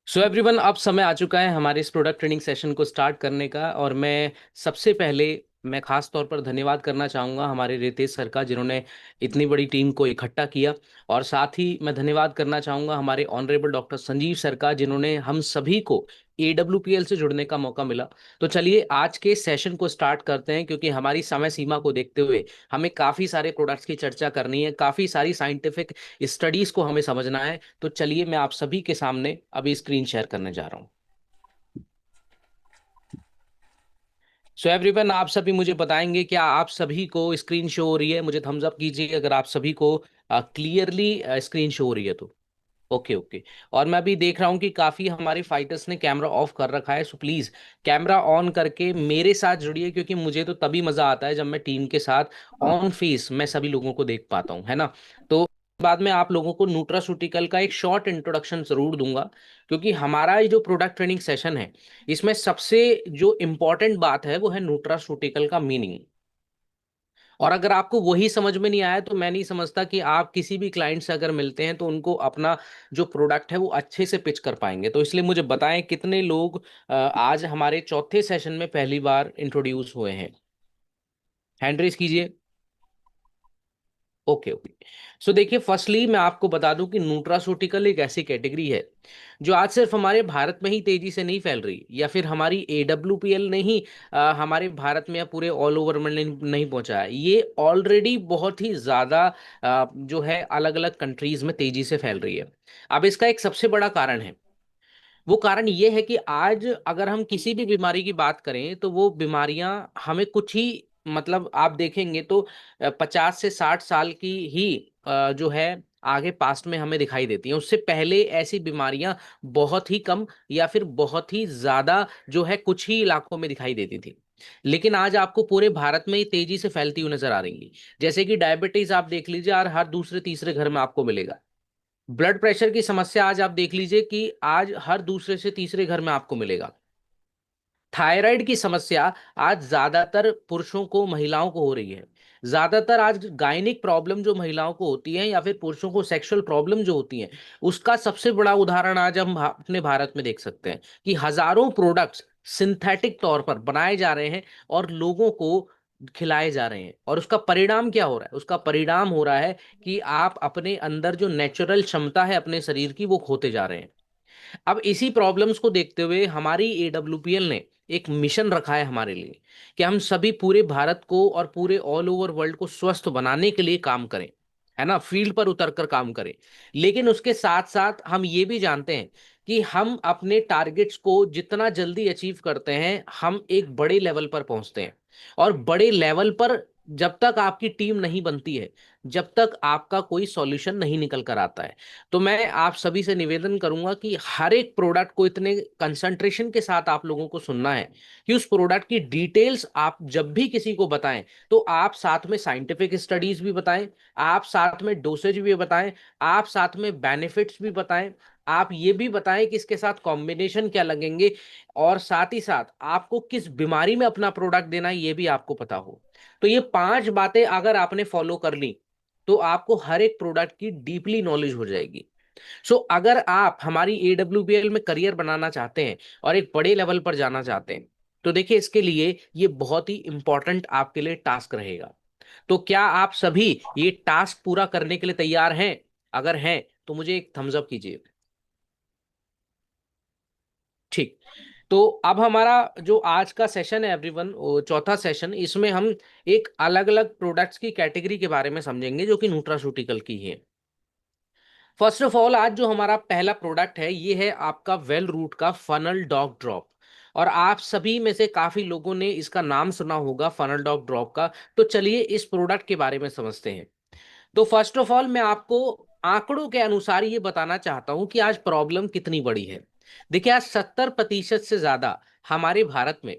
So everyone, अब समय आ चुका है हमारे इस प्रोडक्ट ट्रेनिंग सेशन को स्टार्ट करने का। और मैं सबसे पहले मैं खास तौर पर धन्यवाद करना चाहूँगा हमारे रितेश सर का, जिन्होंने इतनी बड़ी टीम को इकट्ठा किया। और साथ ही मैं धन्यवाद करना चाहूँगा हमारे ऑनरेबल डॉक्टर संजीव सर का, जिन्होंने हम सभी को AWPL से जुड़ने का मौका मिला। तो चलिए आज के सेशन को स्टार्ट करते हैं, क्योंकि हमारी समय सीमा को देखते हुए हमें काफ़ी सारे प्रोडक्ट्स की चर्चा करनी है, काफ़ी सारी साइंटिफिक स्टडीज़ को हमें समझना है। तो चलिए मैं आप सभी के सामने अभी स्क्रीन शेयर करने जा रहा हूं। सो एवरीवन, आप सभी मुझे बताएंगे क्या आप सभी को स्क्रीन शो हो रही है? मुझे थम्स अप कीजिए अगर आप सभी को क्लियरली स्क्रीन शो हो रही है तो। Okay okay. और मैं अभी देख रहा हूँ कि काफी हमारे फाइटर्स ने कैमरा ऑफ कर रखा है, सो प्लीज कैमरा ऑन करके मेरे साथ जुड़िए, क्योंकि मुझे तो तभी मजा आता है जब मैं टीम के साथ ऑन फेस मैं सभी लोगों को देख पाता हूँ, है ना। तो बाद में आप लोगों को न्यूट्रास्यूटिकल का एक शॉर्ट इंट्रोडक्शन जरूर दूंगा, क्योंकि हमारा ये जो प्रोडक्ट ट्रेनिंग सेशन है, इसमें सबसे जो इम्पोर्टेंट बात है वो है न्यूट्रास्यूटिकल का मीनिंग। और अगर आपको वही समझ में नहीं आया तो मैं नहीं समझता कि आप किसी भी क्लाइंट से अगर मिलते हैं तो उनको अपना जो प्रोडक्ट है वो अच्छे से पिच कर पाएंगे। तो इसलिए मुझे बताएं कितने लोग आज हमारे चौथे सेशन में पहली बार इंट्रोड्यूस हुए हैं। हैंड रेस कीजिए। Okay okay. सो देखिए, फर्स्टली मैं आपको बता दूं कि न्यूट्रास्यूटिकल एक ऐसी कैटेगरी है जो आज सिर्फ हमारे भारत में ही तेजी से नहीं फैल रही, या फिर हमारी AWPL ने ही हमारे भारत में या पूरे ऑल ओवर में नहीं पहुंचा है। ये ऑलरेडी बहुत ही ज्यादा जो है अलग अलग कंट्रीज में तेजी से फैल रही है। अब इसका एक सबसे बड़ा कारण है। वो कारण ये है कि आज अगर हम किसी भी बीमारी की बात करें तो वो बीमारियां हमें कुछ ही, मतलब आप देखेंगे तो 50 से 60 साल की ही जो है आगे पास्ट में हमें दिखाई देती हैं। उससे पहले ऐसी बीमारियां बहुत ही कम या फिर बहुत ही ज्यादा जो है कुछ ही इलाकों में दिखाई देती थी। लेकिन आज आपको पूरे भारत में ही तेजी से फैलती हुई नजर आ रही है। जैसे कि डायबिटीज आप देख लीजिए, और हर दूसरे तीसरे घर में आपको मिलेगा। ब्लड प्रेशर की समस्या आज आप देख लीजिए कि आज हर दूसरे से तीसरे घर में आपको मिलेगा। थायराइड की समस्या आज ज्यादातर पुरुषों को महिलाओं को हो रही है। ज्यादातर आज गायनिक प्रॉब्लम जो महिलाओं को होती है या फिर पुरुषों को सेक्सुअल प्रॉब्लम जो होती है, उसका सबसे बड़ा उदाहरण आज हम अपने भारत में देख सकते हैं कि हजारों प्रोडक्ट्स सिंथेटिक तौर पर बनाए जा रहे हैं और लोगों को खिलाए जा रहे हैं। और उसका परिणाम क्या हो रहा है? उसका परिणाम हो रहा है कि आप अपने अंदर जो नेचुरल क्षमता है अपने शरीर की वो खोते जा रहे हैं। अब इसी प्रॉब्लम्स को देखते हुए हमारी AWPL ने एक मिशन रखा है हमारे लिए कि हम सभी पूरे भारत को और पूरे ऑल ओवर वर्ल्ड को स्वस्थ बनाने के लिए काम करें, है ना, फील्ड पर उतरकर काम करें। लेकिन उसके साथ साथ हम ये भी जानते हैं कि हम अपने टारगेट्स को जितना जल्दी अचीव करते हैं हम एक बड़े लेवल पर पहुंचते हैं। और बड़े लेवल पर जब तक आपकी टीम नहीं बनती है, जब तक आपका कोई सॉल्यूशन नहीं निकल कर आता है। तो मैं आप सभी से निवेदन करूंगा कि हर एक प्रोडक्ट को इतने कंसंट्रेशन के साथ आप लोगों को सुनना है कि उस प्रोडक्ट की डिटेल्स आप जब भी किसी को बताएं तो आप साथ में साइंटिफिक स्टडीज भी बताएं, आप साथ में डोसेज भी बताएं, आप साथ में बेनिफिट्स भी बताएं, आप ये भी बताएं कि इसके साथ कॉम्बिनेशन क्या लगेंगे, और साथ ही साथ आपको किस बीमारी में अपना प्रोडक्ट देना है ये भी आपको पता हो। तो ये 5 बातें अगर आपने फॉलो कर ली तो आपको हर एक प्रोडक्ट की डीपली नॉलेज हो जाएगी। अगर आप हमारी AWPL में करियर बनाना चाहते हैं और एक बड़े लेवल पर जाना चाहते हैं, तो देखिए इसके लिए ये बहुत ही इंपॉर्टेंट आपके लिए टास्क रहेगा। तो क्या आप सभी ये टास्क पूरा करने के लिए तैयार हैं? अगर हैं तो मुझे एक थम्स अप कीजिए। ठीक। तो अब हमारा जो आज का सेशन है एवरीवन, चौथा सेशन, इसमें हम एक अलग अलग प्रोडक्ट्स की कैटेगरी के बारे में समझेंगे जो कि न्यूट्रास्यूटिकल की है। फर्स्ट ऑफ ऑल, आज जो हमारा पहला प्रोडक्ट है ये है आपका वेल रूट का फनल डॉग ड्रॉप। और आप सभी में से काफी लोगों ने इसका नाम सुना होगा फनल डॉग ड्रॉप का। तो चलिए इस प्रोडक्ट के बारे में समझते हैं। तो फर्स्ट ऑफ ऑल मैं आपको आंकड़ों के अनुसार ये बताना चाहता हूं कि आज प्रॉब्लम कितनी बड़ी है। देखिए, आज 70% से ज्यादा हमारे भारत में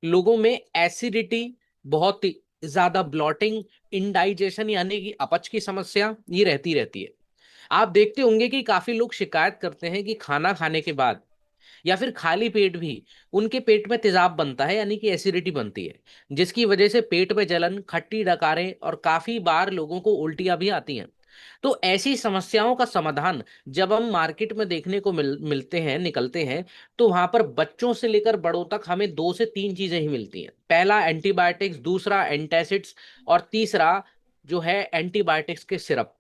लोगों में एसिडिटी, बहुत ही ज्यादा ब्लॉटिंग, इंडाइजेशन यानी कि अपच की समस्या ये रहती रहती है। आप देखते होंगे कि काफी लोग शिकायत करते हैं कि खाना खाने के बाद या फिर खाली पेट भी उनके पेट में तेजाब बनता है, यानी कि एसिडिटी बनती है, जिसकी वजह से पेट में जलन, खट्टी डकारें और काफी बार लोगों को उल्टियां भी आती हैं। तो ऐसी समस्याओं का समाधान जब हम मार्केट में देखने को मिलते हैं, निकलते हैं, तो वहां पर बच्चों से लेकर बड़ों तक हमें दो से तीन चीजें ही मिलती हैं। पहला एंटीबायोटिक्स, दूसरा एंटासिड्स, और तीसरा जो है एंटीबायोटिक्स के सिरप।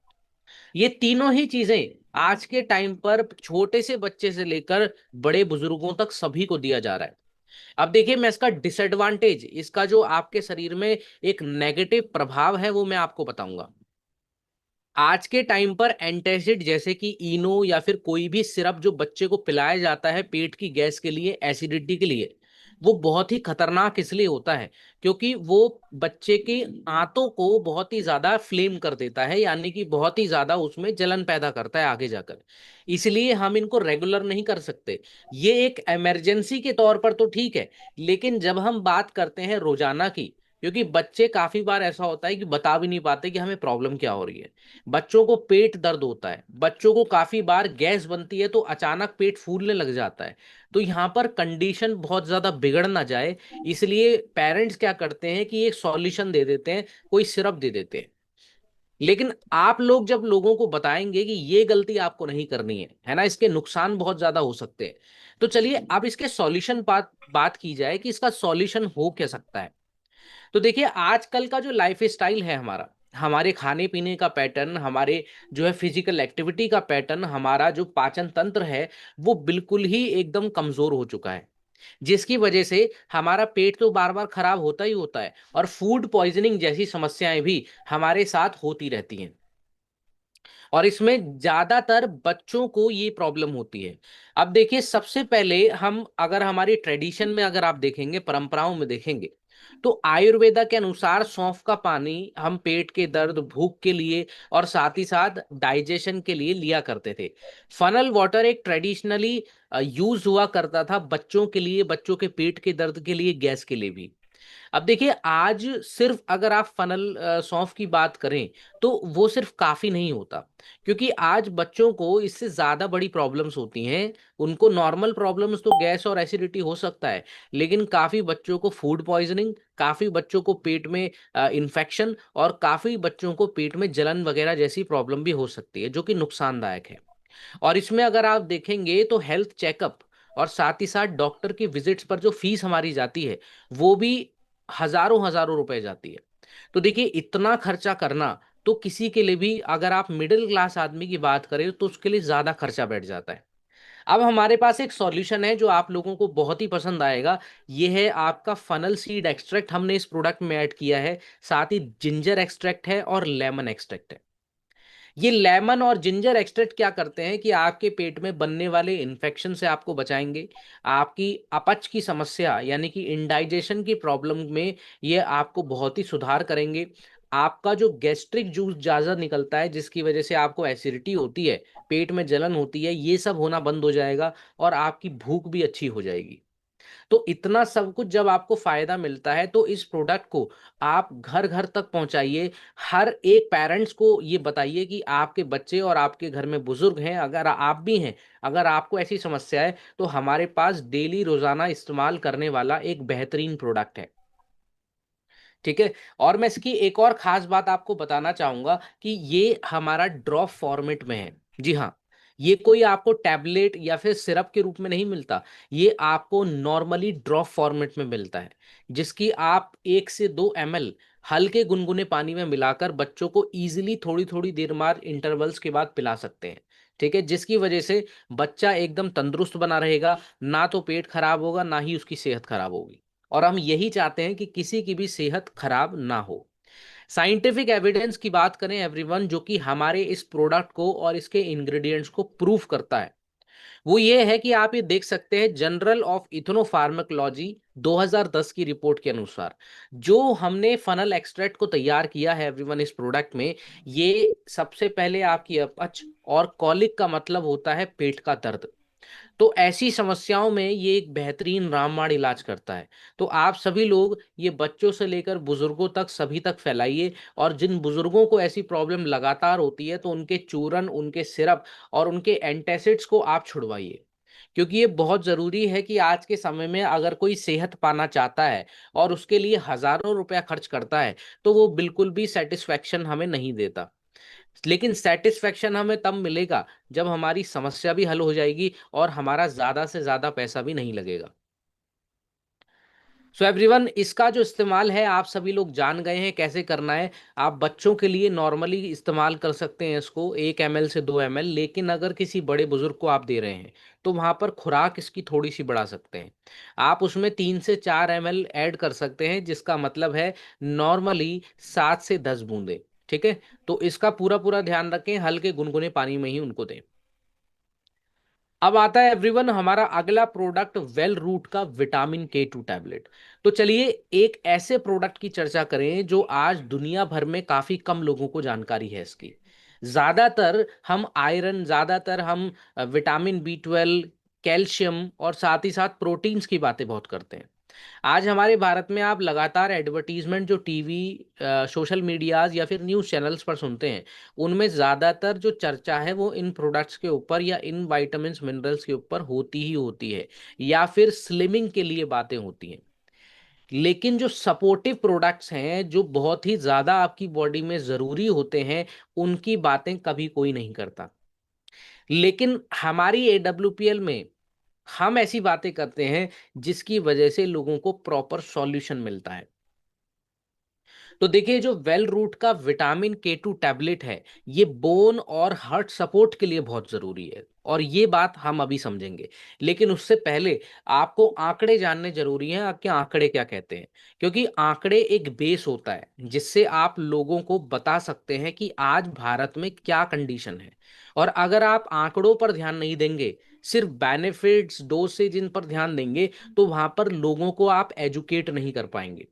ये तीनों ही चीजें आज के टाइम पर छोटे से बच्चे से लेकर बड़े बुजुर्गों तक सभी को दिया जा रहा है। अब देखिए, मैं इसका डिसएडवांटेज, इसका जो आपके शरीर में एक नेगेटिव प्रभाव है, वो मैं आपको बताऊंगा। आज के टाइम पर एंटासिड जैसे कि इनो या फिर कोई भी सिरप जो बच्चे को पिलाया जाता है पेट की गैस के लिए, एसिडिटी के लिए, वो बहुत ही खतरनाक इसलिए होता है क्योंकि वो बच्चे के आंतों को बहुत ही ज्यादा फ्लेम कर देता है, यानी कि बहुत ही ज्यादा उसमें जलन पैदा करता है आगे जाकर। इसलिए हम इनको रेगुलर नहीं कर सकते। ये एक इमरजेंसी के तौर पर तो ठीक है, लेकिन जब हम बात करते हैं रोजाना की, क्योंकि बच्चे काफी बार ऐसा होता है कि बता भी नहीं पाते कि हमें प्रॉब्लम क्या हो रही है। बच्चों को पेट दर्द होता है, बच्चों को काफी बार गैस बनती है, तो अचानक पेट फूलने लग जाता है। तो यहाँ पर कंडीशन बहुत ज्यादा बिगड़ ना जाए, इसलिए पेरेंट्स क्या करते हैं कि एक सॉल्यूशन दे देते हैं, कोई सिरप दे देते हैं। लेकिन आप लोग जब लोगों को बताएंगे कि ये गलती आपको नहीं करनी है ना, इसके नुकसान बहुत ज्यादा हो सकते हैं, तो चलिए अब इसके सॉल्यूशन बात की जाए कि इसका सॉल्यूशन हो क्या सकता है। तो देखिए, आजकल का जो लाइफ स्टाइल है हमारा, हमारे खाने पीने का पैटर्न, हमारे जो है फिजिकल एक्टिविटी का पैटर्न, हमारा जो पाचन तंत्र है, वो बिल्कुल ही एकदम कमजोर हो चुका है, जिसकी वजह से हमारा पेट तो बार बार खराब होता ही होता है, और फूड पॉइजनिंग जैसी समस्याएं भी हमारे साथ होती रहती हैं। और इसमें ज्यादातर बच्चों को ये प्रॉब्लम होती है। अब देखिए, सबसे पहले हम अगर हमारी ट्रेडिशन में अगर आप देखेंगे, परंपराओं में देखेंगे, तो आयुर्वेदा के अनुसार सौंफ का पानी हम पेट के दर्द, भूख के लिए और साथ ही साथ डाइजेशन के लिए लिया करते थे। फनल वाटर एक ट्रेडिशनली यूज हुआ करता था बच्चों के लिए, बच्चों के पेट के दर्द के लिए, गैस के लिए भी। अब देखिए, आज सिर्फ अगर आप फनल सौंफ की बात करें, तो वो सिर्फ काफी नहीं होता, क्योंकि आज बच्चों को इससे ज्यादा बड़ी प्रॉब्लम्स होती हैं। उनको नॉर्मल प्रॉब्लम्स तो गैस और एसिडिटी हो सकता है, लेकिन काफी बच्चों को फूड पॉइजनिंग, काफी बच्चों को पेट में इन्फेक्शन, और काफी बच्चों को पेट में जलन वगैरह जैसी प्रॉब्लम भी हो सकती है, जो कि नुकसानदायक है। और इसमें अगर आप देखेंगे तो हेल्थ चेकअप और साथ ही साथ डॉक्टर की विजिट्स पर जो फीस हमारी जाती है, वो भी हजारों हजारों रुपए जाती है। तो देखिए, इतना खर्चा करना तो किसी के लिए भी, अगर आप मिडिल क्लास आदमी की बात करें, तो उसके लिए ज्यादा खर्चा बैठ जाता है। अब हमारे पास एक सॉल्यूशन है जो आप लोगों को बहुत ही पसंद आएगा। ये है आपका फनल सीड एक्सट्रैक्ट, हमने इस प्रोडक्ट में ऐड किया है। साथ ही जिंजर एक्सट्रैक्ट है और लेमन एक्सट्रैक्ट है। ये लेमन और जिंजर एक्सट्रैक्ट क्या करते हैं कि आपके पेट में बनने वाले इन्फेक्शन से आपको बचाएंगे। आपकी अपच की समस्या यानी कि इंडाइजेशन की प्रॉब्लम में ये आपको बहुत ही सुधार करेंगे। आपका जो गैस्ट्रिक जूस ज्यादा निकलता है, जिसकी वजह से आपको एसिडिटी होती है, पेट में जलन होती है, ये सब होना बंद हो जाएगा, और आपकी भूख भी अच्छी हो जाएगी। तो इतना सब कुछ जब आपको फायदा मिलता है, तो इस प्रोडक्ट को आप घर घर तक पहुंचाइए। हर एक पेरेंट्स को ये बताइए कि आपके बच्चे और आपके घर में बुजुर्ग हैं, अगर आप भी हैं, अगर आपको ऐसी समस्या है, तो हमारे पास डेली रोजाना इस्तेमाल करने वाला एक बेहतरीन प्रोडक्ट है। ठीक है। और मैं इसकी एक और खास बात आपको बताना चाहूंगा कि ये हमारा ड्रॉप फॉर्मेट में है। जी हाँ, ये कोई आपको टैबलेट या फिर सिरप के रूप में नहीं मिलता, ये आपको नॉर्मली ड्रॉप फॉर्मेट में मिलता है, जिसकी आप 1 से 2 ml हल्के गुनगुने पानी में मिलाकर बच्चों को इजीली थोड़ी थोड़ी देर बाद इंटरवल्स के बाद पिला सकते हैं। ठीक है, जिसकी वजह से बच्चा एकदम तंदुरुस्त बना रहेगा, ना तो पेट खराब होगा, ना ही उसकी सेहत खराब होगी। और हम यही चाहते हैं कि किसी की भी सेहत खराब ना हो। साइंटिफिक एविडेंस की बात करें एवरीवन, जो कि हमारे इस प्रोडक्ट को और इसके इंग्रेडिएंट्स को प्रूफ करता है, वो ये है कि आप ये देख सकते हैं, जर्नल ऑफ इथनोफार्माकोलॉजी 2010 की रिपोर्ट के अनुसार, जो हमने फनल एक्सट्रैक्ट को तैयार किया है एवरीवन इस प्रोडक्ट में, ये सबसे पहले आपकी अपच, और कॉलिक का मतलब होता है पेट का दर्द, तो ऐसी समस्याओं में ये एक बेहतरीन रामबाण इलाज करता है। तो आप सभी लोग ये बच्चों से लेकर बुजुर्गों तक सभी तक फैलाइए, और जिन बुजुर्गों को ऐसी प्रॉब्लम लगातार होती है, तो उनके चूरन, उनके सिरप और उनके एंटासिड्स को आप छुड़वाइए। क्योंकि ये बहुत जरूरी है कि आज के समय में अगर कोई सेहत पाना चाहता है और उसके लिए हजारों रुपया खर्च करता है, तो वो बिल्कुल भी सेटिस्फेक्शन हमें नहीं देता। लेकिन सेटिस्फेक्शन हमें तब मिलेगा जब हमारी समस्या भी हल हो जाएगी और हमारा ज्यादा से ज्यादा पैसा भी नहीं लगेगा। सो एवरीवन, इसका जो इस्तेमाल है आप सभी लोग जान गए हैं कैसे करना है। आप बच्चों के लिए नॉर्मली इस्तेमाल कर सकते हैं इसको 1 ml से 2 ml, लेकिन अगर किसी बड़े बुजुर्ग को आप दे रहे हैं तो वहां पर खुराक इसकी थोड़ी सी बढ़ा सकते हैं। आप उसमें 3 से 4 ml ऐड कर सकते हैं, जिसका मतलब है नॉर्मली 7 से 10 बूंदे। ठीक है, तो इसका पूरा पूरा ध्यान रखें, हल्के गुनगुने पानी में ही उनको दें। अब आता है एवरीवन हमारा अगला प्रोडक्ट, वेल रूट का विटामिन K2 टैबलेट। तो चलिए एक ऐसे प्रोडक्ट की चर्चा करें जो आज दुनिया भर में काफी कम लोगों को जानकारी है इसकी। ज्यादातर हम आयरन, ज्यादातर हम विटामिन B12, कैल्शियम और साथ ही साथ प्रोटीन्स की बातें बहुत करते हैं। आज हमारे भारत में आप लगातार एडवर्टीजमेंट जो टीवी, सोशल मीडियाज या फिर न्यूज़ चैनल्स पर सुनते हैं, उनमें ज़्यादातर जो चर्चा है वो इन प्रोडक्ट्स के ऊपर या इन वाइटामिन्स मिनरल्स के ऊपर होती ही होती है, या फिर स्लिमिंग के लिए बातें होती हैं। लेकिन जो सपोर्टिव प्रोडक्ट्स हैं जो बहुत ही ज़्यादा आपकी बॉडी में ज़रूरी होते हैं, उनकी बातें कभी कोई नहीं करता। लेकिन हमारी AWPL में हम ऐसी बातें करते हैं जिसकी वजह से लोगों को प्रॉपर सॉल्यूशन मिलता है। तो देखिए जो वेल रूट का विटामिन K2 टैबलेट है, ये बोन और हार्ट सपोर्ट के लिए बहुत जरूरी है, और ये बात हम अभी समझेंगे। लेकिन उससे पहले आपको आंकड़े जानने जरूरी हैं, आपके आंकड़े क्या कहते हैं। क्योंकि आंकड़े एक बेस होता है जिससे आप लोगों को बता सकते हैं कि आज भारत में क्या कंडीशन है। और अगर आप आंकड़ों पर ध्यान नहीं देंगे, सिर्फ बेनिफिट्स डोसेज इन पर ध्यान देंगे, तो वहां पर लोगों को आप एजुकेट नहीं कर पाएंगे।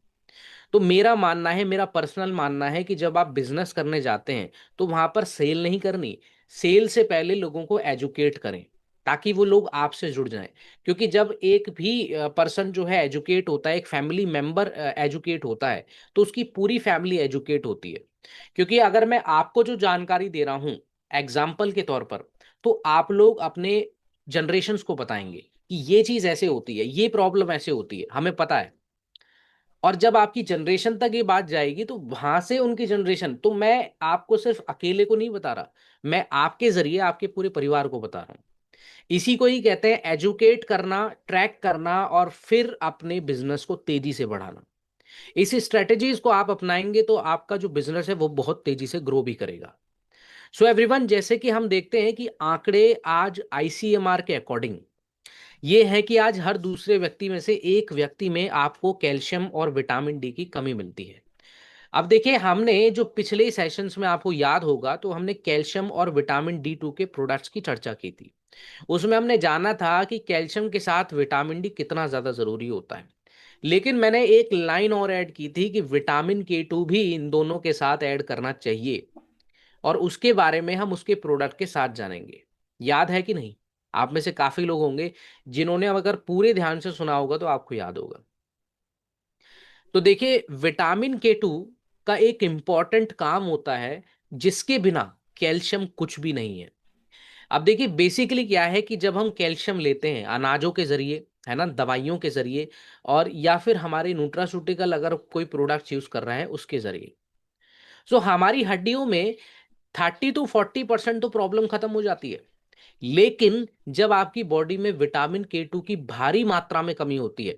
तो मेरा मानना है, मेरा पर्सनल मानना है कि जब आप बिजनेस करने जाते हैं तो वहां पर सेल नहीं करनी, सेल से पहले लोगों को एजुकेट करें ताकि वो लोग आपसे जुड़ जाएं। क्योंकि जब एक भी पर्सन जो है एजुकेट होता है, एक फैमिली मेंबर एजुकेट होता है, तो उसकी पूरी फैमिली एजुकेट होती है। क्योंकि अगर मैं आपको जो जानकारी दे रहा हूं एग्जाम्पल के तौर पर, तो आप लोग अपने जनरेशन्स को बताएंगे कि ये चीज ऐसे होती है, ये प्रॉब्लम ऐसे होती है, हमें पता है। और जब आपकी जनरेशन तक ये बात जाएगी तो वहां से उनकी जनरेशन, तो मैं आपको सिर्फ अकेले को नहीं बता रहा, मैं आपके जरिए आपके पूरे परिवार को बता रहा हूं। इसी को ही कहते हैं एजुकेट करना, ट्रैक करना और फिर अपने बिजनेस को तेजी से बढ़ाना। इस स्ट्रेटेजीज को आप अपनाएंगे तो आपका जो बिजनेस है वो बहुत तेजी से ग्रो भी करेगा। सो एवरीवन, जैसे कि हम देखते हैं कि आंकड़े आज ICMR के अकॉर्डिंग ये है कि आज हर दूसरे व्यक्ति में से एक व्यक्ति में आपको कैल्शियम और विटामिन D की कमी मिलती है। अब देखिए हमने जो पिछले सेशंस में, आपको याद होगा, तो हमने कैल्शियम और विटामिन D2 के प्रोडक्ट्स की चर्चा की थी। उसमें हमने जाना था कि कैल्शियम के साथ विटामिन D कितना ज्यादा जरूरी होता है। लेकिन मैंने एक लाइन और ऐड की थी कि विटामिन K2 भी इन दोनों के साथ ऐड करना चाहिए, और उसके बारे में हम उसके प्रोडक्ट के साथ जानेंगे। याद है कि नहीं? आप में से काफी लोग होंगे जिन्होंने अगर पूरे ध्यान से सुना होगा तो आपको याद होगा। तो देखिए विटामिन K2 का एक इंपॉर्टेंट काम होता है जिसके बिना कैल्शियम कुछ भी नहीं है। अब देखिए बेसिकली क्या है कि जब हम कैल्शियम लेते हैं अनाजों के जरिए, है ना, दवाइयों के जरिए, और या फिर हमारे न्यूट्रास्यूटिकल अगर कोई प्रोडक्ट यूज कर रहा है उसके जरिए, सो हमारी हड्डियों में 30 to 40% तो प्रॉब्लम खत्म हो जाती है। लेकिन जब आपकी बॉडी में विटामिन K2 की भारी मात्रा में कमी होती है,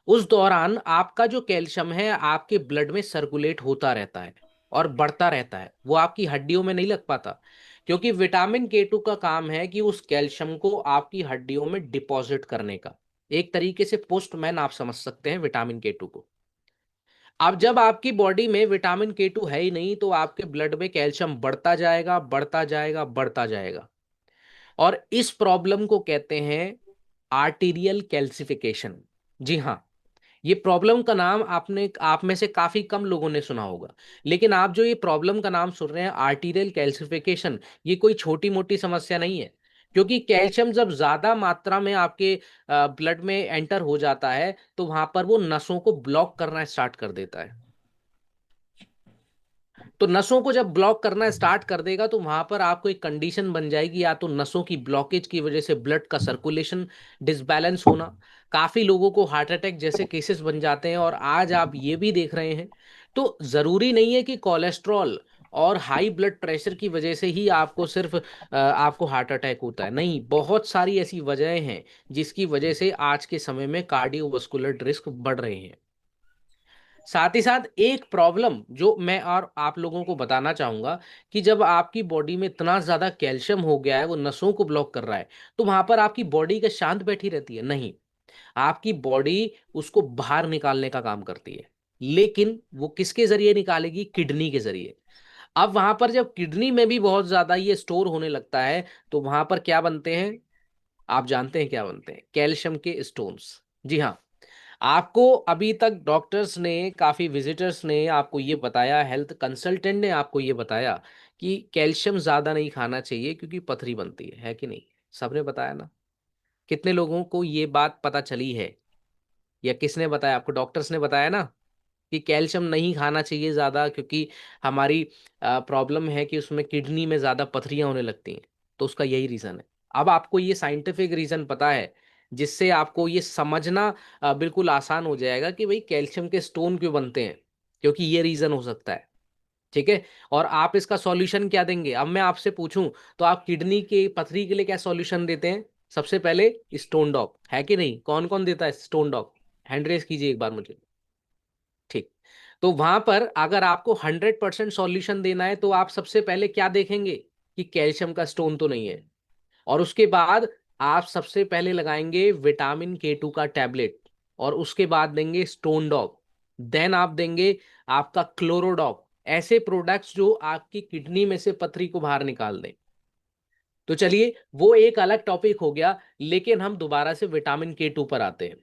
उस दौरान आपका जो कैल्शियम है आपके ब्लड में सर्कुलेट होता रहता है और बढ़ता रहता है, वो आपकी हड्डियों में नहीं लग पाता। क्योंकि विटामिन K2 का काम है कि उस कैल्शियम को आपकी हड्डियों में डिपॉजिट करने का, एक तरीके से पोस्टमैन आप समझ सकते हैं विटामिन K2 को। अब जब आपकी बॉडी में विटामिन K2 है ही नहीं तो आपके ब्लड में कैल्शियम बढ़ता जाएगा, बढ़ता जाएगा, बढ़ता जाएगा। और इस प्रॉब्लम को कहते हैं आर्टीरियल कैल्सिफिकेशन। जी हाँ, ये प्रॉब्लम का नाम आप में से काफी कम लोगों ने सुना होगा। लेकिन आप जो ये प्रॉब्लम का नाम सुन रहे हैं आर्टीरियल कैल्सिफिकेशन, ये कोई छोटी मोटी समस्या नहीं है। क्योंकि कैल्शियम जब ज्यादा मात्रा में आपके ब्लड में एंटर हो जाता है तो वहां पर वो नसों को ब्लॉक करना स्टार्ट कर देता है। तो नसों को जब ब्लॉक करना स्टार्ट कर देगा तो वहां पर आपको एक कंडीशन बन जाएगी, या तो नसों की ब्लॉकेज की वजह से ब्लड का सर्कुलेशन डिसबैलेंस होना, काफी लोगों को हार्ट अटैक जैसे केसेस बन जाते हैं, और आज आप ये भी देख रहे हैं। तो जरूरी नहीं है कि कोलेस्ट्रॉल और हाई ब्लड प्रेशर की वजह से ही आपको सिर्फ आपको हार्ट अटैक होता है, नहीं, बहुत सारी ऐसी वजहें हैं जिसकी वजह से आज के समय में कार्डियोवास्कुलर रिस्क बढ़ रहे हैं। साथ ही साथ एक प्रॉब्लम जो मैं और आप लोगों को बताना चाहूंगा कि जब आपकी बॉडी में इतना ज्यादा कैल्शियम हो गया है, वो नसों को ब्लॉक कर रहा है, तो वहां पर आपकी बॉडी का शांत बैठी रहती है? नहीं, आपकी बॉडी उसको बाहर निकालने का काम करती है। लेकिन वो किसके जरिए निकालेगी? किडनी के जरिए। अब वहां पर जब किडनी में भी बहुत ज्यादा ये स्टोर होने लगता है, तो वहां पर क्या बनते हैं? आप जानते हैं क्या बनते हैं? कैल्शियम के स्टोन्स। जी हाँ। आपको अभी तक डॉक्टर्स ने, काफी विजिटर्स ने आपको ये बताया, हेल्थ कंसल्टेंट ने आपको ये बताया कि कैल्शियम ज्यादा नहीं खाना चाहिए क्योंकि पथरी बनती है कि नहीं? सबने बताया ना? कितने लोगों को ये बात पता चली है? या किसने बताया आपको? डॉक्टर्स ने बताया ना कि कैल्शियम नहीं खाना चाहिए ज़्यादा, क्योंकि हमारी प्रॉब्लम है कि उसमें किडनी में ज़्यादा पथरियाँ होने लगती हैं। तो उसका यही रीज़न है। अब आपको ये साइंटिफिक रीज़न पता है, जिससे आपको ये समझना बिल्कुल आसान हो जाएगा कि भाई कैल्शियम के स्टोन क्यों बनते हैं, क्योंकि ये रीज़न हो सकता है। ठीक है। और आप इसका सॉल्यूशन क्या देंगे? अब मैं आपसे पूछूं तो आप किडनी के पथरी के लिए क्या सॉल्यूशन देते हैं? सबसे पहले स्टोन डॉग, है कि नहीं? कौन कौन देता है स्टोन डॉग? हैंड रेस कीजिए एक बार मुझे। ठीक। तो वहां पर अगर आपको 100% सॉल्यूशन देना है तो आप सबसे पहले क्या देखेंगे कि कैल्शियम का स्टोन तो नहीं है। और उसके बाद आप सबसे पहले लगाएंगे विटामिन K2 का टैबलेट, और उसके बाद देंगे स्टोन डॉग, देन आप देंगे आपका क्लोरोडॉग। ऐसे प्रोडक्ट्स जो आपकी किडनी में से पथरी को बाहर निकाल दें। तो चलिए, वो एक अलग टॉपिक हो गया, लेकिन हम दोबारा से विटामिन K2 पर आते हैं।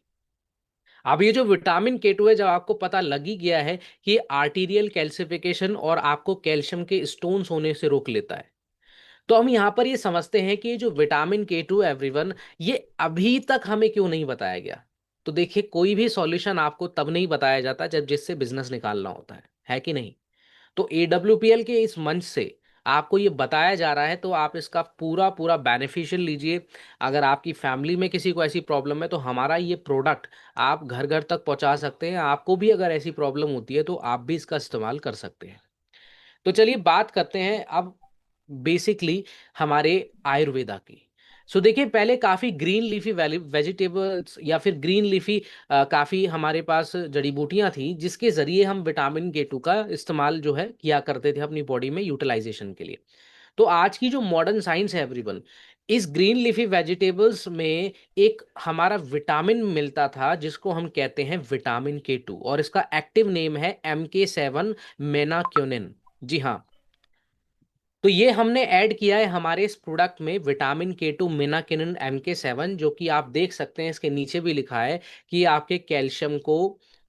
अब ये जो विटामिन K2 है, जब आपको पता लग ही गया है कि आर्टीरियल कैल्सिफिकेशन और आपको कैल्शियम के स्टोन्स होने से रोक लेता है, तो हम यहाँ पर ये समझते हैं कि ये जो विटामिन K2 एवरीवन, ये अभी तक हमें क्यों नहीं बताया गया? तो देखिए, कोई भी सॉल्यूशन आपको तब नहीं बताया जाता जब जिससे बिजनेस निकालना होता है कि नहीं? तो AWPL के इस मंच से आपको ये बताया जा रहा है, तो आप इसका पूरा पूरा बेनिफिशियल लीजिए। अगर आपकी फैमिली में किसी को ऐसी प्रॉब्लम है, तो हमारा ये प्रोडक्ट आप घर घर तक पहुंचा सकते हैं। आपको भी अगर ऐसी प्रॉब्लम होती है तो आप भी इसका इस्तेमाल कर सकते हैं। तो चलिए बात करते हैं अब बेसिकली हमारे आयुर्वेदा की। सो देखिए, पहले काफी ग्रीन लीफी वेजिटेबल्स या फिर ग्रीन लीफी काफी हमारे पास जड़ी बूटियां थी, जिसके जरिए हम विटामिन K2 का इस्तेमाल जो है किया करते थे अपनी बॉडी में यूटिलाइजेशन के लिए। तो आज की जो मॉडर्न साइंस है एवरीवन, इस ग्रीन लीफी वेजिटेबल्स में एक हमारा विटामिन मिलता था जिसको हम कहते हैं विटामिन K2, और इसका एक्टिव नेम है MK7 मेनाक्योनिन। जी हाँ। तो ये हमने ऐड किया है हमारे इस प्रोडक्ट में विटामिन K2 मेनाकिनिन MK7, जो कि आप देख सकते हैं इसके नीचे भी लिखा है कि ये आपके कैल्शियम को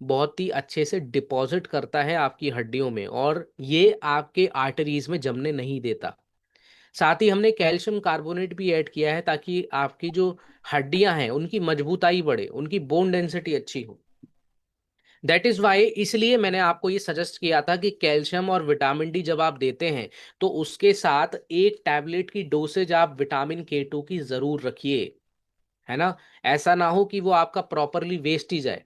बहुत ही अच्छे से डिपॉजिट करता है आपकी हड्डियों में, और ये आपके आर्टरीज में जमने नहीं देता। साथ ही हमने कैल्शियम कार्बोनेट भी ऐड किया है ताकि आपकी जो हड्डियां हैं उनकी मजबूताई बढ़े, उनकी बोन डेंसिटी अच्छी हो। दैट इज वाई, इसलिए मैंने आपको ये सजेस्ट किया था कि कैल्शियम और विटामिन D जब आप देते हैं, तो उसके साथ एक टैबलेट की डोसेज आप विटामिन K2 की जरूर रखिए, है ना? ऐसा ना हो कि वो आपका प्रॉपरली वेस्ट ही जाए।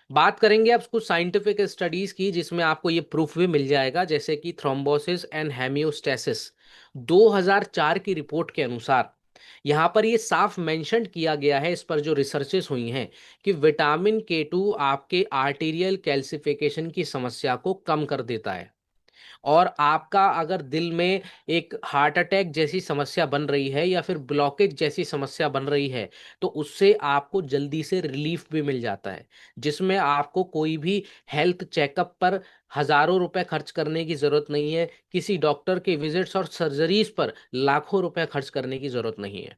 बात करेंगे अब कुछ साइंटिफिक स्टडीज की, जिसमें आपको ये प्रूफ भी मिल जाएगा, जैसे कि थ्रोम्बोसिस एंड हेमियोस्टेसिस 2004 की रिपोर्ट के अनुसार यहाँ पर ये साफ मेंशन किया गया है, इस पर जो रिसर्चेस हुई हैं, कि विटामिन K2 आपके आर्टीरियल कैल्सिफिकेशन की समस्या को कम कर देता है। और आपका अगर दिल में एक हार्ट अटैक जैसी समस्या बन रही है या फिर ब्लॉकेज जैसी समस्या बन रही है, तो उससे आपको जल्दी से रिलीफ भी मिल जाता है, जिसमें आपको कोई भी हेल्थ चेकअप पर हजारों रुपए खर्च करने की जरूरत नहीं है, किसी डॉक्टर के विजिट्स और सर्जरीज पर लाखों रुपए खर्च करने की जरूरत नहीं है।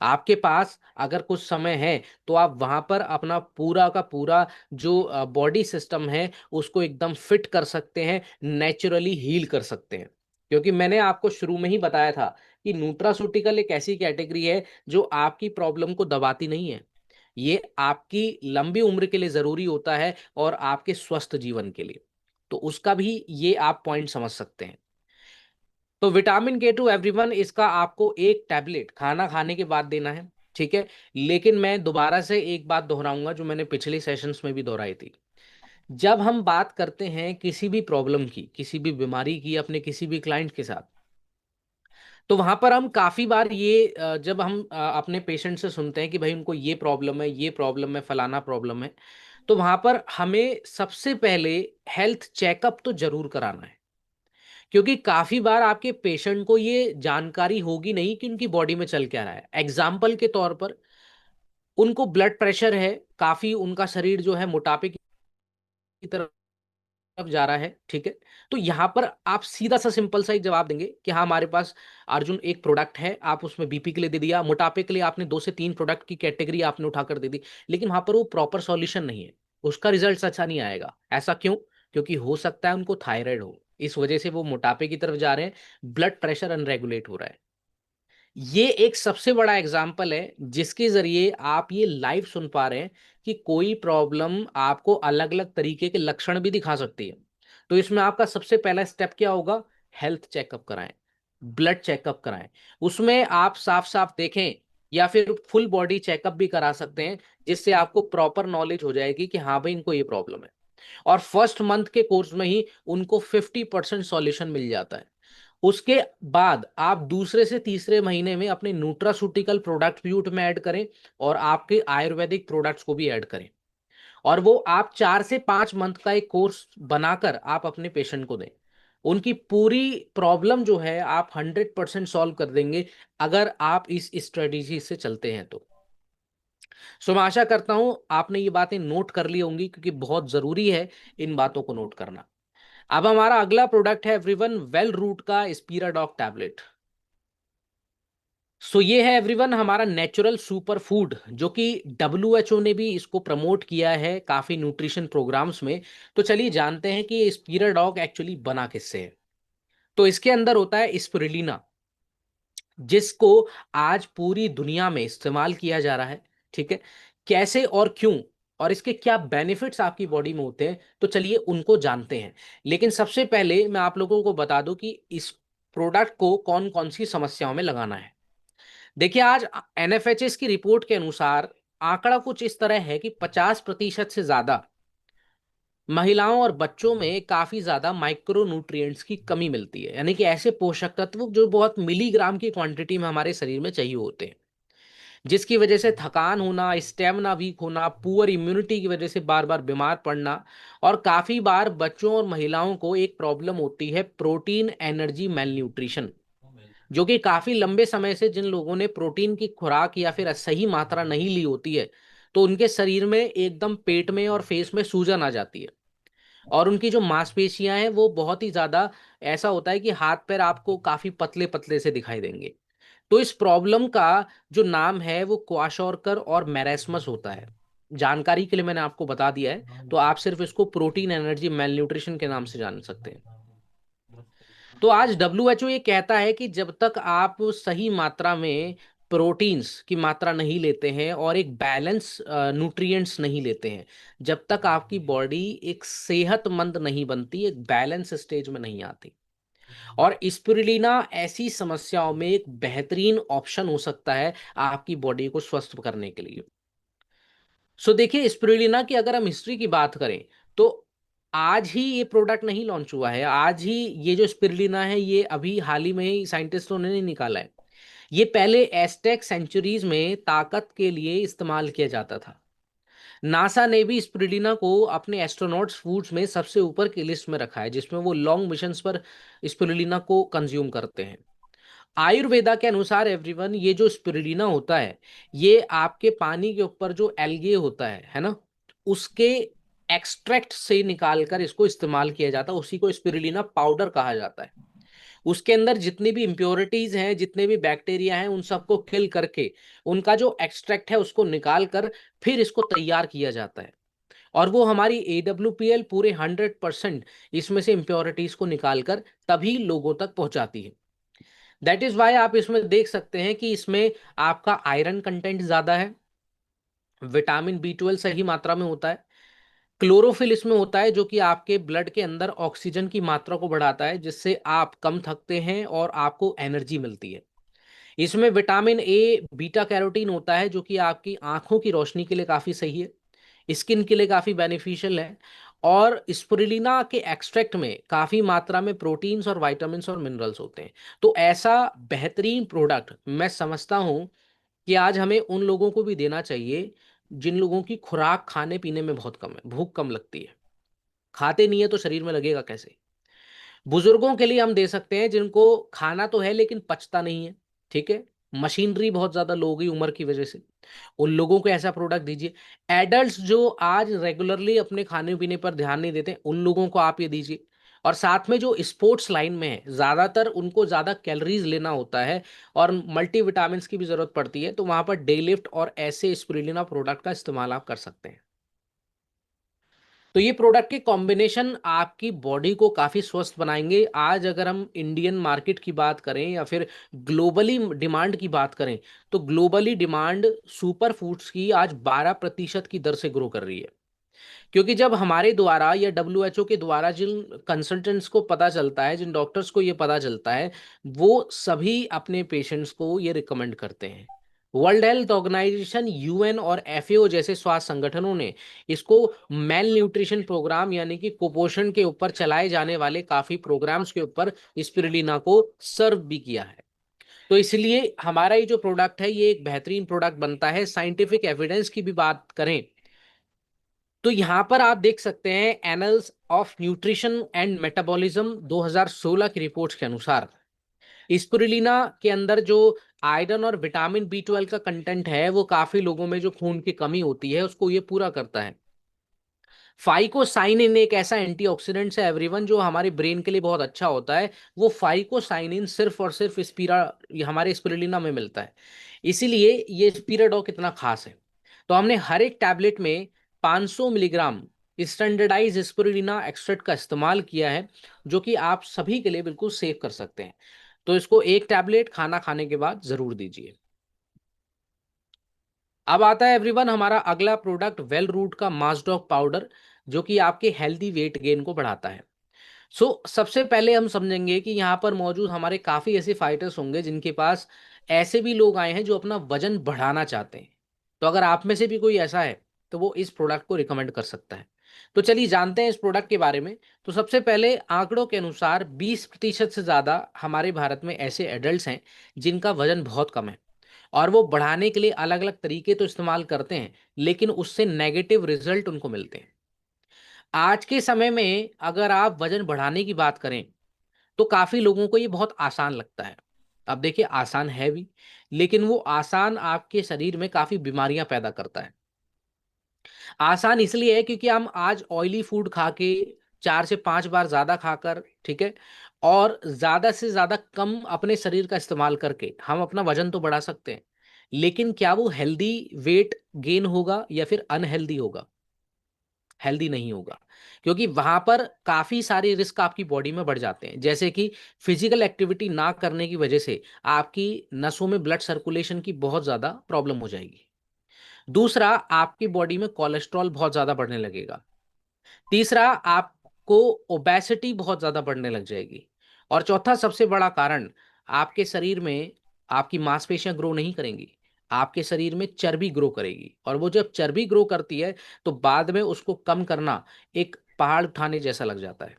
आपके पास अगर कुछ समय है तो आप वहां पर अपना पूरा का पूरा जो बॉडी सिस्टम है उसको एकदम फिट कर सकते हैं, नेचुरली हील कर सकते हैं। क्योंकि मैंने आपको शुरू में ही बताया था कि न्यूट्रासूटिकल एक ऐसी कैटेगरी है जो आपकी प्रॉब्लम को दबाती नहीं है। ये आपकी लंबी उम्र के लिए जरूरी होता है और आपके स्वस्थ जीवन के लिए। तो उसका भी ये आप पॉइंट समझ सकते हैं। तो विटामिन K2 एवरीवन, इसका आपको एक टैबलेट खाना खाने के बाद देना है। ठीक है। लेकिन मैं दोबारा से एक बात दोहराऊंगा जो मैंने पिछले सेशंस में भी दोहराई थी, जब हम बात करते हैं किसी भी प्रॉब्लम की, किसी भी बीमारी की, अपने किसी भी क्लाइंट के साथ, तो वहां पर हम काफी बार ये जब हम अपने पेशेंट से सुनते हैं कि भाई उनको ये प्रॉब्लम है, ये प्रॉब्लम है, फलाना प्रॉब्लम है, तो वहां पर हमें सबसे पहले हेल्थ चेकअप तो जरूर कराना है। क्योंकि काफी बार आपके पेशेंट को ये जानकारी होगी नहीं कि उनकी बॉडी में चल क्या रहा है। एग्जाम्पल के तौर पर, उनको ब्लड प्रेशर है, काफी उनका शरीर जो है मोटापे की तरफ जा रहा है, ठीक है। तो यहां पर आप सीधा सा सिंपल सा एक जवाब देंगे कि हाँ हमारे पास अर्जुन एक प्रोडक्ट है, आप उसमें बीपी के लिए दे दिया, मोटापे के लिए आपने 2 से 3 प्रोडक्ट की कैटेगरी आपने उठाकर दे दी, लेकिन वहां पर वो प्रॉपर सॉल्यूशन नहीं है, उसका रिजल्ट अच्छा नहीं आएगा। ऐसा क्यों? क्योंकि हो सकता है उनको थायराइड हो, इस वजह से वो मोटापे की तरफ जा रहे हैं, ब्लड प्रेशर अनरेगुलेट हो रहा है। ये एक सबसे बड़ा एग्जाम्पल है जिसके जरिए आप ये लाइव सुन पा रहे हैं कि कोई प्रॉब्लम आपको अलग अलग तरीके के लक्षण भी दिखा सकती है। तो इसमें आपका सबसे पहला स्टेप क्या होगा? हेल्थ चेकअप कराएं, ब्लड चेकअप कराएं। उसमें आप साफ साफ देखें, या फिर फुल बॉडी चेकअप भी करा सकते हैं, जिससे आपको प्रॉपर नॉलेज हो जाएगी कि हाँ भाई इनको ये प्रॉब्लम है। और फर्स्ट मंथ के कोर्स में ही उनको 50% सॉल्यूशन मिल जाता है। उसके बाद आप दूसरे से तीसरे महीने में अपने न्यूट्रासूटिकल प्रोडक्ट भी उसमें ऐड करें, और आपके आयुर्वेदिक प्रोडक्ट्स को भी ऐड करें, और वो आप 4 से 5 मंथ का एक कोर्स बनाकर आप अपने पेशेंट को दें। उनकी पूरी प्रॉब्लम जो है आप 100% सॉल्व कर देंगे, अगर आप इस स्ट्रेटेजी से चलते हैं तो। सो मैं आशा करता हूं आपने ये बातें नोट कर ली होंगी, क्योंकि बहुत जरूरी है इन बातों को नोट करना। अब हमारा अगला प्रोडक्ट है एवरीवन, वेल रूट का स्पीराडॉक टैबलेट। सो ये है एवरीवन हमारा नेचुरल सुपर फूड, जो कि WHO ने भी इसको प्रमोट किया है काफी न्यूट्रिशन प्रोग्राम्स में। तो चलिए जानते हैं कि ये स्पीराडॉक एक्चुअली बना किससे है। तो इसके अंदर होता है स्पिरुलिना, जिसको आज पूरी दुनिया में इस्तेमाल किया जा रहा है, ठीक है। कैसे और क्यों, और इसके क्या बेनिफिट्स आपकी बॉडी में होते हैं, तो चलिए उनको जानते हैं। लेकिन सबसे पहले मैं आप लोगों को बता दूं कि इस प्रोडक्ट को कौन कौन सी समस्याओं में लगाना है। देखिए, आज NFHS की रिपोर्ट के अनुसार आंकड़ा कुछ इस तरह है कि 50% से ज्यादा महिलाओं और बच्चों में काफी ज्यादा माइक्रो न्यूट्रिएंट्स की कमी मिलती है, यानी कि ऐसे पोषक तत्व जो बहुत मिलीग्राम की क्वांटिटी में हमारे शरीर में चाहिए होते हैं, जिसकी वजह से थकान होना, स्टेमिना वीक होना, पुअर इम्यूनिटी की वजह से बार बार बीमार पड़ना। और काफी बार बच्चों और महिलाओं को एक प्रॉब्लम होती है, प्रोटीन एनर्जी मेलन्यूट्रिशन, जो कि काफी लंबे समय से जिन लोगों ने प्रोटीन की खुराक या फिर सही मात्रा नहीं ली होती है, तो उनके शरीर में एकदम पेट में और फेस में सूजन आ जाती है, और उनकी जो मांसपेशियां हैं वो बहुत ही ज्यादा, ऐसा होता है कि हाथ पैर आपको काफी पतले पतले से दिखाई देंगे। तो इस प्रॉब्लम का जो नाम है वो क्वाशोरकर और मैरेस्मस होता है। जानकारी के लिए मैंने आपको बता दिया है, तो आप सिर्फ इसको प्रोटीन एनर्जी मेलन्यूट्रिशन के नाम से जान सकते हैं। तो आज WHO ये कहता है कि जब तक आप सही मात्रा में प्रोटीन्स की मात्रा नहीं लेते हैं और एक बैलेंस न्यूट्रिएंट्स नहीं लेते हैं, जब तक आपकी बॉडी एक सेहतमंद नहीं बनती, एक बैलेंस स्टेज में नहीं आती। और स्पिरुलिना ऐसी समस्याओं में एक बेहतरीन ऑप्शन हो सकता है आपकी बॉडी को स्वस्थ करने के लिए। सो देखिए, स्पिरुलिना की अगर हम हिस्ट्री की बात करें, तो आज ही ये प्रोडक्ट नहीं लॉन्च हुआ है, आज ही ये जो स्पिरुलिना है ये अभी हाल ही में ही साइंटिस्टों ने नहीं निकाला है। ये पहले एस्टेक सेंचुरीज में ताकत के लिए इस्तेमाल किया जाता था। नासा ने भी स्पिरुलिना को अपने एस्ट्रोनॉट्स फूड्स में सबसे ऊपर की लिस्ट में रखा है, जिसमें वो लॉन्ग मिशंस पर स्पिरुलिना को कंज्यूम करते हैं। आयुर्वेदा के अनुसार एवरीवन, ये जो स्पिरुलिना होता है, ये आपके पानी के ऊपर जो एल्गे होता है ना, उसके एक्सट्रैक्ट से निकालकर इसको इस्तेमाल किया जाता है, उसी को स्पिरुलिना पाउडर कहा जाता है। उसके अंदर जितनी भी इम्प्योरिटीज हैं, जितने भी बैक्टीरिया हैं, उन सबको किल करके उनका जो एक्सट्रैक्ट है उसको निकाल कर फिर इसको तैयार किया जाता है। और वो हमारी AWPL पूरे 100% इसमें से इम्प्योरिटीज को निकालकर तभी लोगों तक पहुंचाती है। दैट इज वाई आप इसमें देख सकते हैं कि इसमें आपका आयरन कंटेंट ज्यादा है, विटामिन B12 सही मात्रा में होता है, क्लोरोफिल इसमें होता है जो कि आपके ब्लड के अंदर ऑक्सीजन की मात्रा को बढ़ाता है, जिससे आप कम थकते हैं और आपको एनर्जी मिलती है। इसमें विटामिन A, बीटा कैरोटीन होता है, जो कि आपकी आंखों की रोशनी के लिए काफी सही है, स्किन के लिए काफी बेनिफिशियल है। और स्पिरुलिना के एक्सट्रैक्ट में काफी मात्रा में प्रोटीन्स और विटामिन्स और मिनरल्स होते हैं। तो ऐसा बेहतरीन प्रोडक्ट मैं समझता हूं कि आज हमें उन लोगों को भी देना चाहिए जिन लोगों की खुराक खाने पीने में बहुत कम है, भूख कम लगती है। खाते नहीं है तो शरीर में लगेगा कैसे? बुजुर्गों के लिए हम दे सकते हैं जिनको खाना तो है लेकिन पचता नहीं है, ठीक है, मशीनरी बहुत ज्यादा लो गई उम्र की वजह से, उन लोगों को ऐसा प्रोडक्ट दीजिए। एडल्ट्स जो आज रेगुलरली अपने खाने पीने पर ध्यान नहीं देते, उन लोगों को आप ये दीजिए। और साथ में जो स्पोर्ट्स लाइन में है, ज्यादातर उनको ज्यादा कैलोरीज लेना होता है और मल्टीविटामिन्स की भी जरूरत पड़ती है, तो वहां पर डे लिफ्ट और ऐसे स्पिरुलिना प्रोडक्ट का इस्तेमाल आप कर सकते हैं। तो ये प्रोडक्ट के कॉम्बिनेशन आपकी बॉडी को काफी स्वस्थ बनाएंगे। आज अगर हम इंडियन मार्केट की बात करें या फिर ग्लोबली डिमांड की बात करें, तो ग्लोबली डिमांड सुपर फूड्स की आज 12% की दर से ग्रो कर रही है। क्योंकि जब हमारे द्वारा या WHO के द्वारा जिन कंसल्टेंट्स को पता चलता है, जिन डॉक्टर्स को ये पता चलता है, वो सभी अपने पेशेंट्स को ये रिकमेंड करते हैं। वर्ल्ड हेल्थ ऑर्गेनाइजेशन, UN और FAO जैसे स्वास्थ्य संगठनों ने इसको मेल न्यूट्रिशन प्रोग्राम यानी कि कुपोषण के ऊपर चलाए जाने वाले काफी प्रोग्राम्स के ऊपर स्पिरुलिना को सर्व भी किया है। तो इसलिए हमारा ये जो प्रोडक्ट है ये एक बेहतरीन प्रोडक्ट बनता है। साइंटिफिक एविडेंस की भी बात करें तो यहां पर आप देख सकते हैं annuls of nutrition and metabolism 2016 की रिपोर्ट्स के अनुसार स्पिरुलिना के अंदर जो आयरन और विटामिन B12 का कंटेंट है, वो काफी लोगों में जो खून की कमी होती है उसको ये पूरा करता है। फाइकोसाइनिन एक ऐसा एंटीऑक्सीडेंट है एवरीवन, जो हमारे ब्रेन के लिए बहुत अच्छा होता है। वो फाइकोसाइनिन सिर्फ और सिर्फ हमारे स्पिरुलिना में मिलता है। इसीलिए ये स्पिरिडॉक इतना खास है। तो हमने हर एक टैबलेट में 500 मिलीग्राम स्टैंडर्डाइज स्पिरुलिना एक्सट्रैक्ट का इस्तेमाल किया है, जो कि आप सभी के लिए बिल्कुल सेफ कर सकते हैं। तो इसको एक टैबलेट खाना खाने के बाद जरूर दीजिए। अब आता है एवरीवन हमारा अगला प्रोडक्ट, वेल रूट का मास्डॉक पाउडर, जो कि आपके हेल्दी वेट गेन को बढ़ाता है। सबसे पहले हम समझेंगे कि यहाँ पर मौजूद हमारे काफी ऐसे फाइटर्स होंगे जिनके पास ऐसे भी लोग आए हैं जो अपना वजन बढ़ाना चाहते हैं। तो अगर आप में से भी कोई ऐसा है तो वो इस प्रोडक्ट को रिकमेंड कर सकता है। तो चलिए जानते हैं इस प्रोडक्ट के बारे में। तो सबसे पहले आंकड़ों के अनुसार 20% से ज्यादा हमारे भारत में ऐसे एडल्ट्स हैं जिनका वजन बहुत कम है, और वो बढ़ाने के लिए अलग अलग तरीके तो इस्तेमाल करते हैं, लेकिन उससे नेगेटिव रिजल्ट उनको मिलते हैं। आज के समय में अगर आप वजन बढ़ाने की बात करें तो काफी लोगों को ये बहुत आसान लगता है। अब देखिए आसान है भी, लेकिन वो आसान आपके शरीर में काफी बीमारियां पैदा करता है। आसान इसलिए है क्योंकि हम आज ऑयली फूड खा के 4 से 5 बार ज्यादा खाकर, ठीक है, और ज्यादा से ज्यादा कम अपने शरीर का इस्तेमाल करके हम अपना वजन तो बढ़ा सकते हैं, लेकिन क्या वो हेल्दी वेट गेन होगा या फिर अनहेल्दी होगा? हेल्दी नहीं होगा। क्योंकि वहां पर काफी सारे रिस्क आपकी बॉडी में बढ़ जाते हैं, जैसे कि फिजिकल एक्टिविटी ना करने की वजह से आपकी नसों में ब्लड सर्कुलेशन की बहुत ज्यादा प्रॉब्लम हो जाएगी। दूसरा, आपकी बॉडी में कोलेस्ट्रॉल बहुत ज्यादा बढ़ने लगेगा। तीसरा, आपको ओबेसिटी बहुत ज्यादा बढ़ने लग जाएगी। और चौथा सबसे बड़ा कारण, आपके शरीर में आपकी मांसपेशियां ग्रो नहीं करेंगी, आपके शरीर में चर्बी ग्रो करेगी। और वो जब चर्बी ग्रो करती है तो बाद में उसको कम करना एक पहाड़ उठाने जैसा लग जाता है।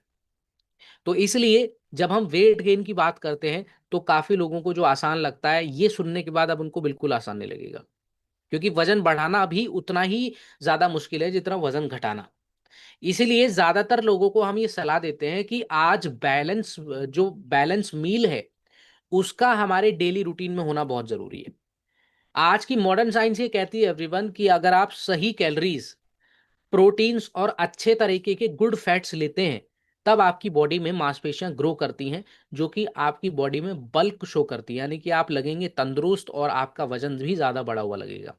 तो इसलिए जब हम वेट गेन की बात करते हैं तो काफी लोगों को जो आसान लगता है, ये सुनने के बाद अब उनको बिल्कुल आसान नहीं लगेगा। क्योंकि वजन बढ़ाना अभी उतना ही ज्यादा मुश्किल है जितना वजन घटाना। इसीलिए ज्यादातर लोगों को हम ये सलाह देते हैं कि आज बैलेंस मील है उसका हमारे डेली रूटीन में होना बहुत जरूरी है। आज की मॉडर्न साइंस ये कहती है एवरीवन कि अगर आप सही कैलोरीज, प्रोटीन्स और अच्छे तरीके के गुड फैट्स लेते हैं, तब आपकी बॉडी में मांसपेशियां ग्रो करती हैं, जो कि आपकी बॉडी में बल्क शो करती है, यानी कि आप लगेंगे तंदुरुस्त और आपका वजन भी ज्यादा बढ़ा हुआ लगेगा।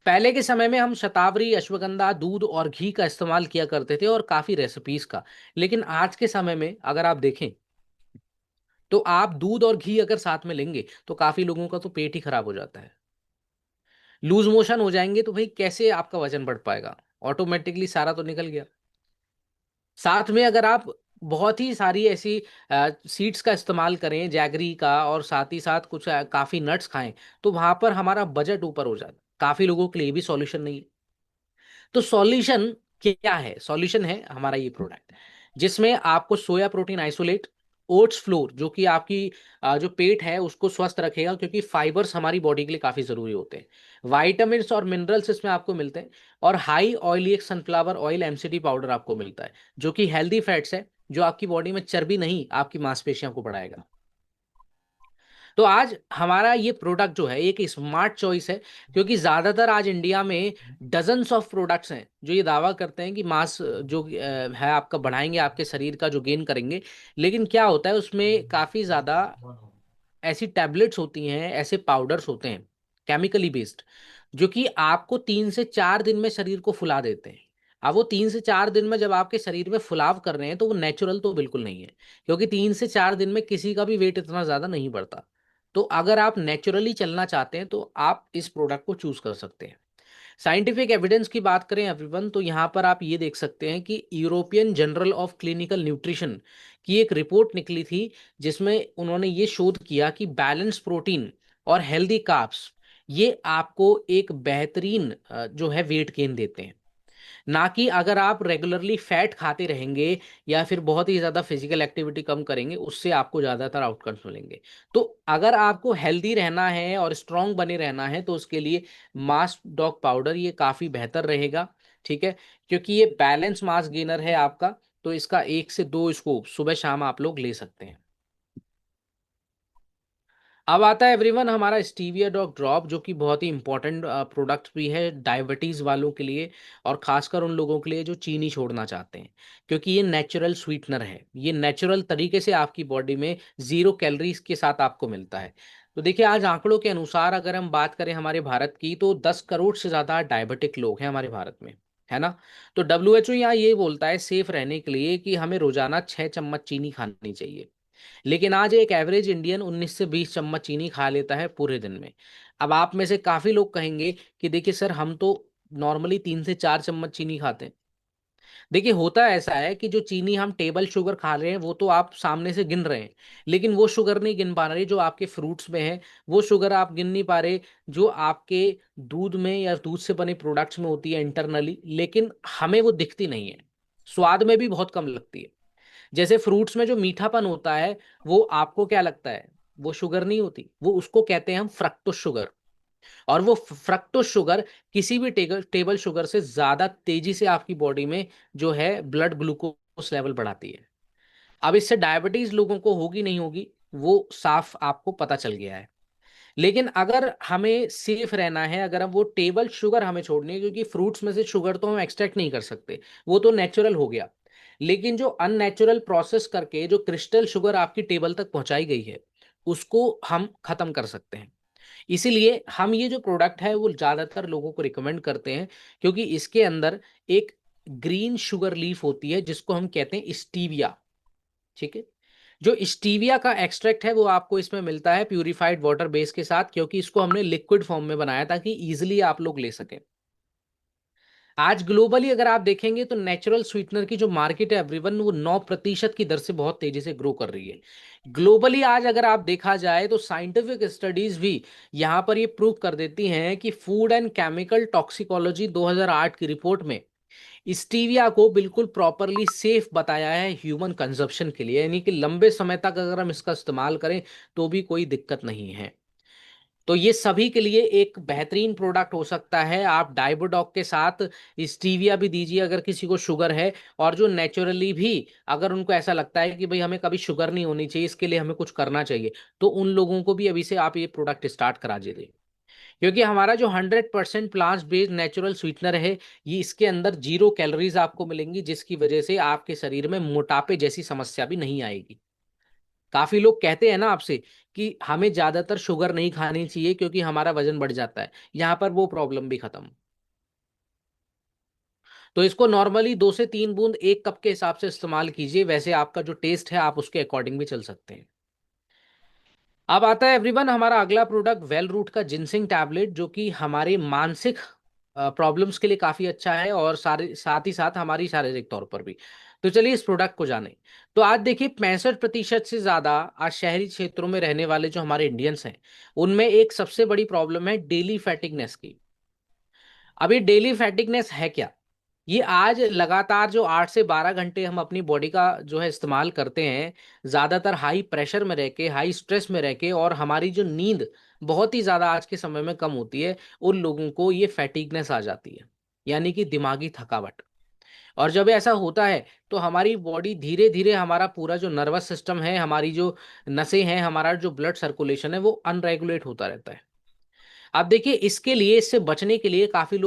पहले के समय में हम शतावरी, अश्वगंधा, दूध और घी का इस्तेमाल किया करते थे और काफी रेसिपीज का। लेकिन आज के समय में अगर आप देखें तो आप दूध और घी अगर साथ में लेंगे तो काफी लोगों का तो पेट ही खराब हो जाता है, लूज मोशन हो जाएंगे। तो भाई कैसे आपका वजन बढ़ पाएगा? ऑटोमेटिकली सारा तो निकल गया। साथ में अगर आप बहुत ही सारी ऐसी सीड्स का इस्तेमाल करें, जैगरी का, और साथ ही साथ कुछ काफी नट्स खाएं, तो वहां पर हमारा बजट ऊपर हो जाता है। काफी लोगों के लिए भी सॉल्यूशन नहीं है। तो सॉल्यूशन क्या है सॉल्यूशन है हमारा ये प्रोडक्ट, जिसमें आपको soya protein isolate, oats floor जो कि आपकी जो पेट है उसको स्वस्थ रखेगा, क्योंकि फाइबर्स हमारी बॉडी के लिए काफी जरूरी होते हैं, वाइटामिन और मिनरल्स इसमें आपको मिलते हैं, और high oily sunflower oil MCT powder आपको मिलता है, जो कि हेल्दी फैट्स है, जो आपकी बॉडी में चर्बी नहीं आपकी मांसपेशियों को बढ़ाएगा। तो आज हमारा ये प्रोडक्ट जो है एक स्मार्ट चॉइस है, क्योंकि ज्यादातर आज इंडिया में डजन्स ऑफ प्रोडक्ट्स हैं जो ये दावा करते हैं कि मास जो है आपका बढ़ाएंगे, आपके शरीर का जो गेन करेंगे, लेकिन क्या होता है उसमें काफी ज्यादा ऐसी टैबलेट्स होती हैं, ऐसे पाउडर्स होते हैं केमिकली बेस्ड, जो कि आपको 3 से 4 दिन में शरीर को फुला देते हैं। अब वो 3 से 4 दिन में जब आपके शरीर में फुलाव कर रहे हैं तो वो नेचुरल तो बिल्कुल नहीं है, क्योंकि 3 से 4 दिन में किसी का भी वेट इतना ज्यादा नहीं बढ़ता। तो अगर आप नेचुरली चलना चाहते हैं तो आप इस प्रोडक्ट को चूज कर सकते हैं। साइंटिफिक एविडेंस की बात करें एवरीवन, तो यहाँ पर आप ये देख सकते हैं कि European journal of clinical nutrition की एक रिपोर्ट निकली थी, जिसमें उन्होंने ये शोध किया कि बैलेंस प्रोटीन और हेल्दी कार्ब्स ये आपको एक बेहतरीन जो है वेट गेन देते हैं, ना कि अगर आप रेगुलरली फैट खाते रहेंगे या फिर बहुत ही ज्यादा फिजिकल एक्टिविटी कम करेंगे उससे आपको ज्यादातर आउटकम्स मिलेंगे। तो अगर आपको हेल्दी रहना है और स्ट्रांग बने रहना है तो उसके लिए मास डॉग पाउडर ये काफी बेहतर रहेगा, ठीक है, क्योंकि ये बैलेंस मास गेनर है आपका। तो इसका 1 से 2 स्कूप सुबह शाम आप लोग ले सकते हैं। अब आता है एवरीवन हमारा स्टीविया डॉग ड्रॉप, जो कि बहुत ही इंपॉर्टेंट प्रोडक्ट भी है डायबिटीज वालों के लिए, और खासकर उन लोगों के लिए जो चीनी छोड़ना चाहते हैं, क्योंकि ये नेचुरल स्वीटनर है, ये नेचुरल तरीके से आपकी बॉडी में 0 कैलोरीज के साथ आपको मिलता है। तो देखिए आज आंकड़ों के अनुसार अगर हम बात करें हमारे भारत की, तो 10 करोड़ से ज्यादा डायबिटिक लोग हैं हमारे भारत में, है ना। तो WHO यहाँ ये बोलता है सेफ रहने के लिए कि हमें रोजाना 6 चम्मच चीनी खानी चाहिए, लेकिन आज एक एवरेज इंडियन 19 से 20 चम्मच चीनी खा लेता है पूरे दिन में। अब आप में से काफी लोग कहेंगे कि देखिए सर हम तो नॉर्मली 3 से 4 चम्मच चीनी खाते हैं। देखिए होता ऐसा है कि जो चीनी हम टेबल शुगर खा रहे हैं वो तो आप सामने से गिन रहे हैं, लेकिन वो शुगर नहीं गिन पा रहे जो आपके फ्रूट्स में है, वो शुगर आप गिन नहीं पा रहे जो आपके दूध में या दूध से बने प्रोडक्ट्स में होती है इंटरनली, लेकिन हमें वो दिखती नहीं है, स्वाद में भी बहुत कम लगती है। जैसे फ्रूट्स में जो मीठापन होता है वो आपको क्या लगता है, वो शुगर नहीं होती, वो उसको कहते हैं हम फ्रक्टोज शुगर। और वो फ्रक्टोज शुगर किसी भी टेबल शुगर से ज्यादा तेजी से आपकी बॉडी में जो है ब्लड ग्लूकोज लेवल बढ़ाती है। अब इससे डायबिटीज लोगों को होगी नहीं होगी वो साफ आपको पता चल गया है। लेकिन अगर हमें सेफ रहना है, अगर हम वो टेबल शुगर हमें छोड़नी है, क्योंकि फ्रूट्स में से शुगर तो हम एक्सट्रैक्ट नहीं कर सकते, वो तो नेचुरल हो गया, लेकिन जो अननेचुरल प्रोसेस करके जो क्रिस्टल शुगर आपकी टेबल तक पहुंचाई गई है उसको हम खत्म कर सकते हैं। इसीलिए हम ये जो प्रोडक्ट है वो ज्यादातर लोगों को रिकमेंड करते हैं, क्योंकि इसके अंदर एक ग्रीन शुगर लीफ होती है जिसको हम कहते हैं स्टीविया, ठीक है। जो स्टीविया का एक्सट्रैक्ट है वो आपको इसमें मिलता है प्यूरिफाइड वाटर बेस के साथ, क्योंकि इसको हमने लिक्विड फॉर्म में बनाया ताकि इजीली आप लोग ले सकें। आज ग्लोबली अगर आप देखेंगे तो नेचुरल स्वीटनर की जो मार्केट है एवरीवन वो 9% की दर से बहुत तेजी से ग्रो कर रही है ग्लोबली। आज अगर आप देखा जाए तो साइंटिफिक स्टडीज भी यहाँ पर ये प्रूव कर देती हैं कि फूड एंड केमिकल टॉक्सिकोलॉजी 2008 की रिपोर्ट में स्टीविया को बिल्कुल प्रॉपरली सेफ बताया है ह्यूमन कंजप्शन के लिए, यानी कि लंबे समय तक अगर हम इसका इस्तेमाल करें तो भी कोई दिक्कत नहीं है। तो ये सभी के लिए एक बेहतरीन प्रोडक्ट हो सकता है। आप डाइबोडॉक के साथ स्टीविया भी दीजिए अगर किसी को शुगर है, और जो नेचुरली भी अगर उनको ऐसा लगता है कि भाई हमें कभी शुगर नहीं होनी चाहिए, इसके लिए हमें कुछ करना चाहिए, तो उन लोगों को भी अभी से आप ये प्रोडक्ट स्टार्ट करा दीजिए। क्योंकि हमारा जो 100% प्लांट बेस्ड नेचुरल स्वीटनर है, ये इसके अंदर 0 कैलोरीज आपको मिलेंगी, जिसकी वजह से आपके शरीर में मोटापे जैसी समस्या भी नहीं आएगी। काफी लोग कहते हैं ना आपसे कि हमें ज्यादातर शुगर नहीं खानी चाहिए क्योंकि हमारा वजन बढ़ जाता है, यहाँ पर वो प्रॉब्लम भी खत्म। तो इसको नॉर्मली 2 से 3 बूंद 1 कप के हिसाब से इस्तेमाल कीजिए, वैसे आपका जो टेस्ट है आप उसके अकॉर्डिंग भी चल सकते हैं। अब आता है एवरीवन हमारा अगला प्रोडक्ट वेल रूट का जिनसिंग टैबलेट, जो कि हमारे मानसिक प्रॉब्लम्स के लिए काफी अच्छा है और सारे साथ ही साथ हमारी शारीरिक तौर पर भी। तो चलिए इस प्रोडक्ट को जानें। तो आज देखिए 65% से ज्यादा आज शहरी क्षेत्रों में रहने वाले जो हमारे इंडियंस हैं उनमें एक सबसे बड़ी प्रॉब्लम है डेली फैटिकनेस की। अब ये डेली फैटिकनेस है क्या? ये आज लगातार जो 8 से 12 घंटे हम अपनी बॉडी का जो है इस्तेमाल करते हैं, ज्यादातर हाई प्रेशर में रह के, हाई स्ट्रेस में रह के, और हमारी जो नींद बहुत ही ज्यादा आज के समय में कम होती है, उन लोगों को ये फैटिगनेस आ जाती है, यानी कि दिमागी थकावट। और जब ऐसा होता है तो हमारी बॉडी धीरे धीरे, हमारा पूरा जो नर्वस सिस्टम है, हमारी जो नसें हैं, हमारा जो ब्लड सर्कुलेशन है, वो अनरेगुलेट होता रहता है। अब देखिए, इसके लिए, इससे बचने के लिए काफी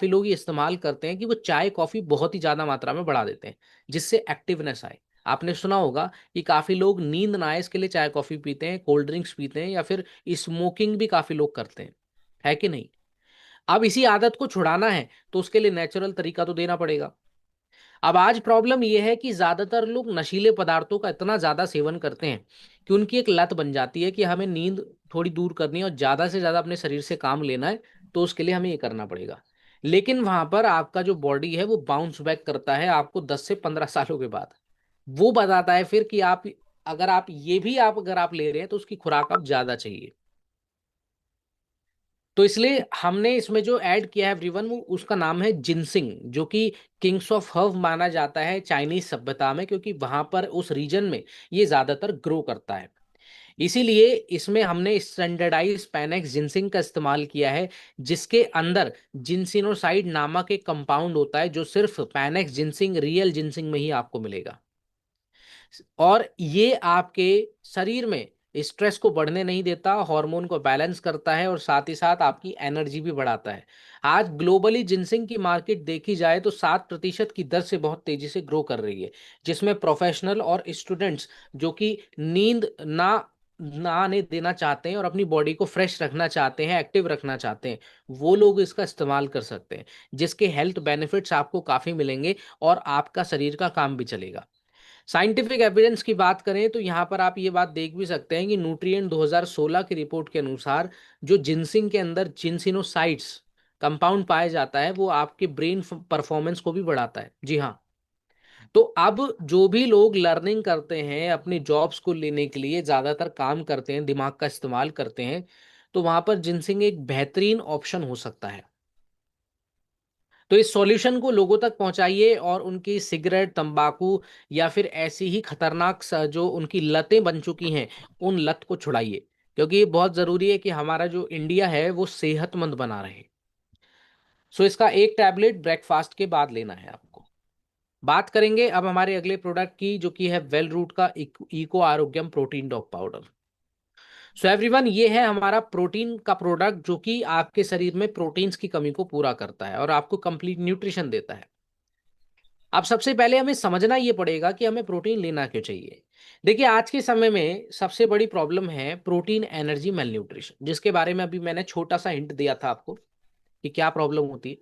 लोग ये इस्तेमाल करते हैं कि वो चाय कॉफी बहुत ही ज्यादा मात्रा में बढ़ा देते हैं, जिससे एक्टिवनेस आए। आपने सुना होगा कि काफी लोग नींद ना आए इसके लिए चाय कॉफी पीते हैं, कोल्ड ड्रिंक्स पीते हैं, या फिर स्मोकिंग भी काफी लोग करते हैं, है कि नहीं? अब इसी आदत को छुड़ाना है तो उसके लिए नेचुरल तरीका तो देना पड़ेगा। अब आज प्रॉब्लम यह है कि ज्यादातर लोग नशीले पदार्थों का इतना ज्यादा सेवन करते हैं कि उनकी एक लत बन जाती है कि हमें नींद थोड़ी दूर करनी है और ज्यादा से ज्यादा अपने शरीर से काम लेना है, तो उसके लिए हमें ये करना पड़ेगा। लेकिन वहां पर आपका जो बॉडी है वो बाउंस बैक करता है आपको 10 से 15 सालों के बाद। वो बताता है फिर कि आप अगर आप ले रहे हैं तो उसकी खुराक आप ज्यादा चाहिए। तो इसलिए हमने इसमें जो ऐड किया है एवरीवन, वो उसका नाम है जिनसिंग, जो कि किंग्स ऑफ हर्ब माना जाता है चाइनीज सभ्यता में, क्योंकि वहां पर उस रीजन में ये ज्यादातर ग्रो करता है। इसीलिए इसमें हमने स्टैंडर्डाइज पैनेक्स जिनसिंग का इस्तेमाल किया है, जिसके अंदर जिनसिनोसाइड नामक एक कंपाउंड होता है, जो सिर्फ पैनेक्स जिनसिंग, रियल जिनसिंग में ही आपको मिलेगा। और ये आपके शरीर में स्ट्रेस को बढ़ने नहीं देता, हार्मोन को बैलेंस करता है, और साथ ही साथ आपकी एनर्जी भी बढ़ाता है। आज ग्लोबली जिनसिंग की मार्केट देखी जाए तो 7% की दर से बहुत तेजी से ग्रो कर रही है, जिसमें प्रोफेशनल और स्टूडेंट्स जो कि नींद ना आने देना चाहते हैं और अपनी बॉडी को फ्रेश रखना चाहते हैं, एक्टिव रखना चाहते हैं, वो लोग इसका इस्तेमाल कर सकते हैं, जिसके हेल्थ बेनिफिट्स आपको काफी मिलेंगे और आपका शरीर का काम भी चलेगा। साइंटिफिक एविडेंस की बात करें तो यहाँ पर आप ये बात देख भी सकते हैं कि न्यूट्रिएंट 2016 की रिपोर्ट के अनुसार जो जिनसिंग के अंदर जिनसिनोसाइड्स कंपाउंड पाया जाता है, वो आपके ब्रेन परफॉर्मेंस को भी बढ़ाता है। जी हाँ। तो अब जो भी लोग लर्निंग करते हैं, अपनी जॉब्स को लेने के लिए ज्यादातर काम करते हैं, दिमाग का इस्तेमाल करते हैं, तो वहां पर जिनसिंग एक बेहतरीन ऑप्शन हो सकता है। तो इस सॉल्यूशन को लोगों तक पहुंचाइए और उनकी सिगरेट, तंबाकू या फिर ऐसी ही खतरनाक जो उनकी लतें बन चुकी हैं, उन लत को छुड़ाइए, क्योंकि ये बहुत जरूरी है कि हमारा जो इंडिया है वो सेहतमंद बना रहे। सो इसका एक टैबलेट ब्रेकफास्ट के बाद लेना है आपको। बात करेंगे अब हमारे अगले प्रोडक्ट की, जो कि है वेल रूट का eco Arogyam protein dog powder. So everyone, ये है हमारा प्रोटीन का प्रोडक्ट, जो कि आपके शरीर में प्रोटीन्स की कमी को पूरा करता है और आपको कंप्लीट न्यूट्रिशन देता है। अब सबसे पहले हमें समझना ये पड़ेगा कि हमें प्रोटीन लेना क्यों चाहिए। देखिए, आज के समय में सबसे बड़ी प्रॉब्लम है प्रोटीन एनर्जी मेल न्यूट्रिशन, जिसके बारे में अभी मैंने छोटा सा हिंट दिया था आपको कि क्या प्रॉब्लम होती है।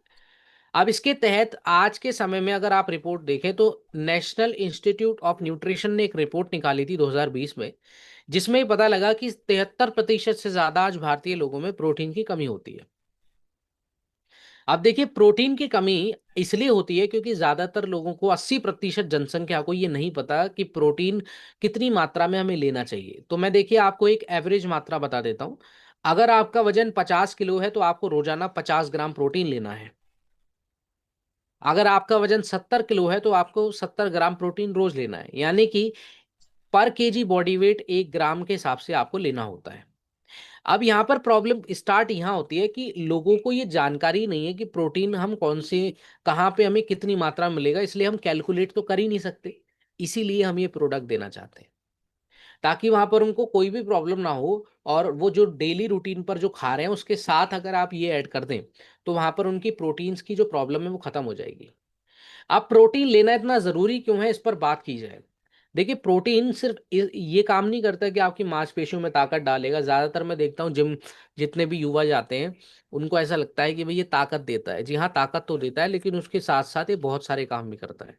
अब इसके तहत आज के समय में अगर आप रिपोर्ट देखें तो नेशनल इंस्टीट्यूट ऑफ न्यूट्रिशन ने एक रिपोर्ट निकाली थी 2020 में, जिसमें पता लगा कि 73% से ज्यादा आज भारतीय लोगों में प्रोटीन की कमी होती है। अब देखिए, प्रोटीन की कमी इसलिए होती है क्योंकि ज्यादातर लोगों को, 80% जनसंख्या को, ये नहीं पता कि प्रोटीन कितनी मात्रा में हमें लेना चाहिए। तो मैं, देखिए, आपको एक एवरेज मात्रा बता देता हूं। अगर आपका वजन 50 किलो है तो आपको रोजाना 50 ग्राम प्रोटीन लेना है। अगर आपका वजन 70 किलो है तो आपको 70 ग्राम प्रोटीन रोज लेना है, यानी कि पर केजी बॉडी वेट 1 ग्राम के हिसाब से आपको लेना होता है। अब यहाँ पर प्रॉब्लम स्टार्ट यहाँ होती है कि लोगों को ये जानकारी नहीं है कि प्रोटीन हम कौन से, कहाँ पे हमें कितनी मात्रा में मिलेगा, इसलिए हम कैलकुलेट तो कर ही नहीं सकते। इसीलिए हम ये प्रोडक्ट देना चाहते हैं, ताकि वहां पर उनको कोई भी प्रॉब्लम ना हो, और वो जो डेली रूटीन पर जो खा रहे हैं उसके साथ अगर आप ये ऐड कर दें तो वहां पर उनकी प्रोटीन्स की जो प्रॉब्लम है वो खत्म हो जाएगी। अब प्रोटीन लेना इतना जरूरी क्यों है, इस पर बात की जाए। देखिए, प्रोटीन सिर्फ ये काम नहीं करता कि आपकी मांसपेशियों में ताकत डालेगा। ज्यादातर मैं देखता हूँ जिम जितने भी युवा जाते हैं, उनको ऐसा लगता है कि भाई ये ताकत देता है। जी हाँ, ताकत तो देता है, लेकिन उसके साथ साथ ये बहुत सारे काम भी करता है।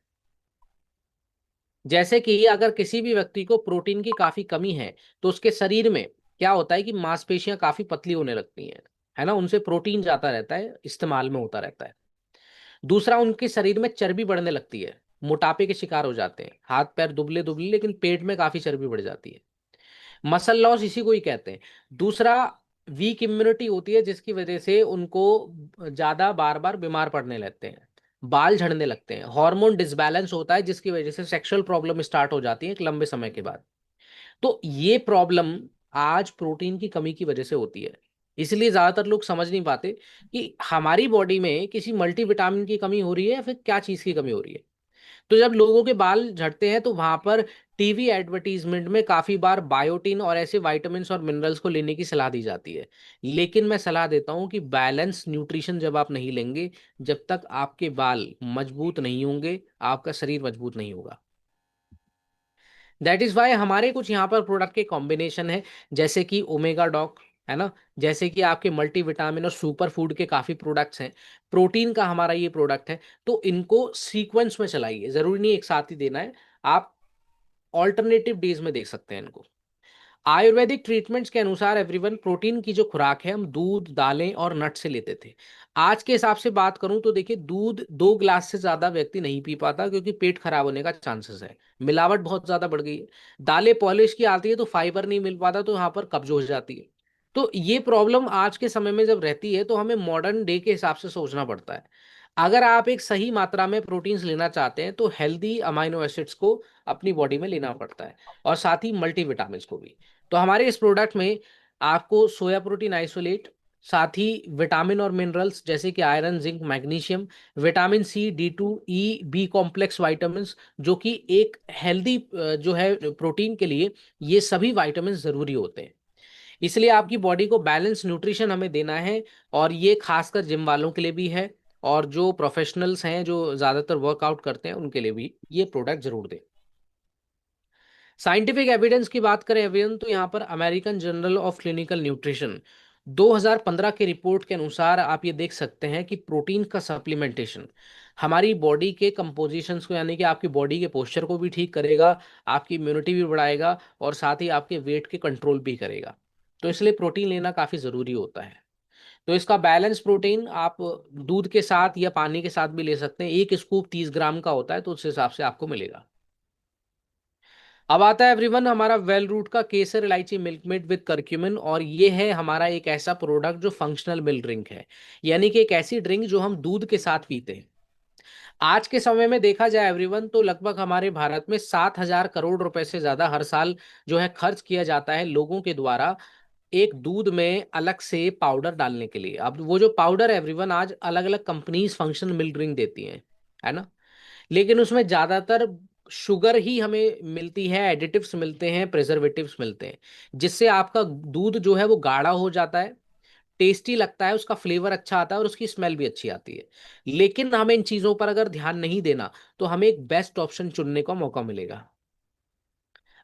जैसे कि अगर किसी भी व्यक्ति को प्रोटीन की काफी कमी है तो उसके शरीर में क्या होता है कि मांसपेशियां काफी पतली होने लगती हैं, है ना, उनसे प्रोटीन जाता रहता है, इस्तेमाल में होता रहता है। दूसरा, उनके शरीर में चर्बी बढ़ने लगती है, मोटापे के शिकार हो जाते हैं, हाथ पैर दुबले दुबले, लेकिन पेट में काफी चर्बी बढ़ जाती है। मसल लॉस इसी को ही कहते हैं। दूसरा, वीक इम्यूनिटी होती है, जिसकी वजह से उनको ज्यादा बार बार बीमार पड़ने लगते हैं। बाल झड़ने लगते हैं, हार्मोन डिसबैलेंस होता है जिसकी वजह से सेक्सुअल प्रॉब्लम स्टार्ट हो जाती है एक लंबे समय के बाद। तो ये प्रॉब्लम आज प्रोटीन की कमी की वजह से होती है। इसलिए ज्यादातर लोग समझ नहीं पाते कि हमारी बॉडी में किसी मल्टीविटामिन की कमी हो रही है या फिर क्या चीज की कमी हो रही है। तो जब लोगों के बाल झड़ते हैं तो वहां पर टीवी एडवर्टीजमेंट में काफी बार बायोटिन और ऐसे विटामिन और मिनरल्स को लेने की सलाह दी जाती है। लेकिन मैं सलाह देता हूं कि बैलेंस न्यूट्रिशन जब आप नहीं लेंगे, जब तक आपके बाल मजबूत नहीं होंगे, आपका शरीर मजबूत नहीं होगा। दैट इज वाई हमारे कुछ यहाँ पर प्रोडक्ट के कॉम्बिनेशन है, जैसे कि ओमेगा डॉक, है ना, जैसे कि आपके मल्टीविटामिन और सुपर फूड के काफी प्रोडक्ट्स हैं। प्रोटीन का हमारा ये प्रोडक्ट है। तो इनको सीक्वेंस में चलाइए, जरूरी नहीं एक साथ ही देना है। आप ऑल्टरनेटिव डेज में देख सकते हैं इनको। आयुर्वेदिक ट्रीटमेंट्स के अनुसार एवरीवन, प्रोटीन की जो खुराक है हम दूध, दालें और नट से लेते थे। आज के हिसाब से बात करूं तो देखिए, दूध 2 ग्लास से ज्यादा व्यक्ति नहीं पी पाता क्योंकि पेट खराब होने का चांसेस है। मिलावट बहुत ज्यादा बढ़ गई है। दालें पॉलिश की आती है तो फाइबर नहीं मिल पाता, तो यहाँ पर कब्ज हो जाती है। तो ये प्रॉब्लम आज के समय में जब रहती है तो हमें मॉडर्न डे के हिसाब से सोचना पड़ता है। अगर आप एक सही मात्रा में प्रोटीन्स लेना चाहते हैं तो हेल्दी अमाइनो एसिड्स को अपनी बॉडी में लेना पड़ता है, और साथ ही मल्टीविटामिन्स को भी। तो हमारे इस प्रोडक्ट में आपको सोया प्रोटीन आइसोलेट, साथ ही विटामिन और मिनरल्स जैसे कि iron, zinc, magnesium, vitamin C, D2, E, B complex vitamin, जो कि एक हेल्दी जो है प्रोटीन के लिए, ये सभी वाइटामिन जरूरी होते हैं। इसलिए आपकी बॉडी को बैलेंस न्यूट्रिशन हमें देना है, और ये खासकर जिम वालों के लिए भी है, और जो प्रोफेशनल्स हैं जो ज्यादातर वर्कआउट करते हैं उनके लिए भी ये प्रोडक्ट जरूर दें। साइंटिफिक एविडेंस की बात करें एवियन, तो यहाँ पर American journal of clinical nutrition 2015 के रिपोर्ट के अनुसार आप ये देख सकते हैं कि प्रोटीन का सप्लीमेंटेशन हमारी बॉडी के कंपोजिशंस को, यानी कि आपकी बॉडी के पोस्चर को भी ठीक करेगा, आपकी इम्यूनिटी भी बढ़ाएगा, और साथ ही आपके वेट के कंट्रोल भी करेगा। तो इसलिए प्रोटीन लेना काफ़ी ज़रूरी होता है। तो इसका बैलेंस प्रोटीन आप दूध के साथ या पानी के साथ भी ले सकते हैं। एक स्कूप 30 ग्राम का होता है, तो उस हिसाब से आपको मिलेगा। अब आता है एवरीवन हमारा वेल रूट का केसर इलायची मिल्क मेड विद करक्यूमिन, और ये है हमारा एक ऐसा प्रोडक्ट जो फंक्शनल मिल्क ड्रिंक है, यानी कि एक ऐसी ड्रिंक जो हम दूध के साथ पीते हैं। आज के समय में देखा जाए एवरीवन, तो लगभग हमारे भारत में 7,000 करोड़ रुपए से ज्यादा हर साल जो है खर्च किया जाता है लोगों के द्वारा एक दूध में अलग से पाउडर डालने के लिए। अब वो जो पाउडर एवरीवन आज अलग अलग कंपनीज फंक्शनल मिल्क ड्रिंक देती हैं, है ना, लेकिन उसमें ज्यादातर शुगर ही हमें मिलती है, एडिटिव्स मिलते हैं, प्रिजर्वेटिव्स मिलते हैं, जिससे आपका दूध जो है वो गाढ़ा हो जाता है, टेस्टी लगता है, उसका फ्लेवर अच्छा आता है और उसकी स्मेल भी अच्छी आती है। लेकिन हमें इन चीजों पर अगर ध्यान नहीं देना तो हमें एक बेस्ट ऑप्शन चुनने का मौका मिलेगा।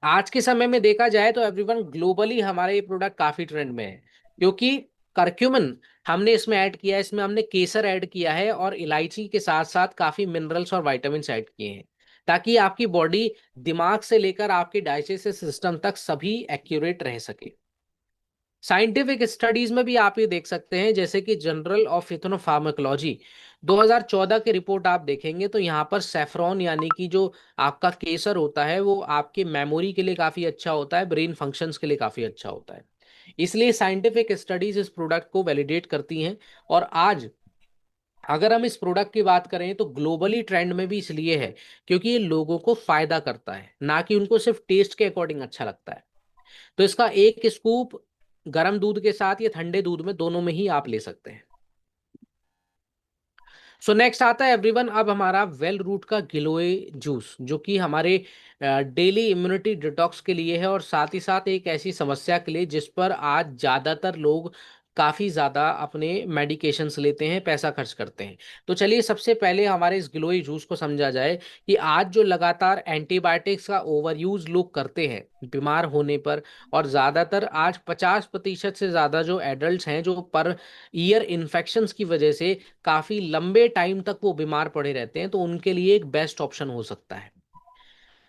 आज के समय में देखा जाए तो एवरीवन, ग्लोबली हमारे ये प्रोडक्ट काफी ट्रेंड में है, क्योंकि करक्यूमिन हमने इसमें ऐड किया है, इसमें हमने केसर ऐड किया है, और इलायची के साथ साथ काफी मिनरल्स और विटामिन ऐड किए हैं, ताकि आपकी बॉडी दिमाग से लेकर आपके डाइजेस्टिव सिस्टम तक सभी एक्यूरेट रह सके। साइंटिफिक स्टडीज में भी आप ये देख सकते हैं, जैसे कि जर्नल ऑफ इथनोफार्माकोलॉजी 2014 की रिपोर्ट आप देखेंगे तो यहाँ पर सेफ्रॉन, यानी कि जो आपका केसर होता है, वो आपके मेमोरी के लिए काफी अच्छा होता है, ब्रेन फंक्शंस के लिए काफी अच्छा होता है। इसलिए साइंटिफिक स्टडीज इस प्रोडक्ट को वैलिडेट करती हैं। और आज अगर हम इस प्रोडक्ट की बात करें तो ग्लोबली ट्रेंड में भी इसलिए है क्योंकि ये लोगों को फायदा करता है, ना कि उनको सिर्फ टेस्ट के अकॉर्डिंग अच्छा लगता है। तो इसका एक स्कूप गर्म दूध के साथ या ठंडे दूध में, दोनों में ही आप ले सकते हैं। सो नेक्स्ट आता है एवरीवन, अब हमारा वेल रूट का गिलोय जूस, जो कि हमारे डेली इम्यूनिटी डिटॉक्स के लिए है, और साथ ही साथ एक ऐसी समस्या के लिए जिस पर आज ज़्यादातर लोग काफ़ी ज़्यादा अपने मेडिकेशंस लेते हैं, पैसा खर्च करते हैं। तो चलिए सबसे पहले हमारे इस गिलोय जूस को समझा जाए कि आज जो लगातार एंटीबायोटिक्स का ओवर यूज लोग करते हैं बीमार होने पर, और ज़्यादातर आज 50% से ज़्यादा जो एडल्ट हैं जो पर ईयर इन्फेक्शंस की वजह से काफी लंबे टाइम तक वो बीमार पड़े रहते हैं, तो उनके लिए एक बेस्ट ऑप्शन हो सकता है।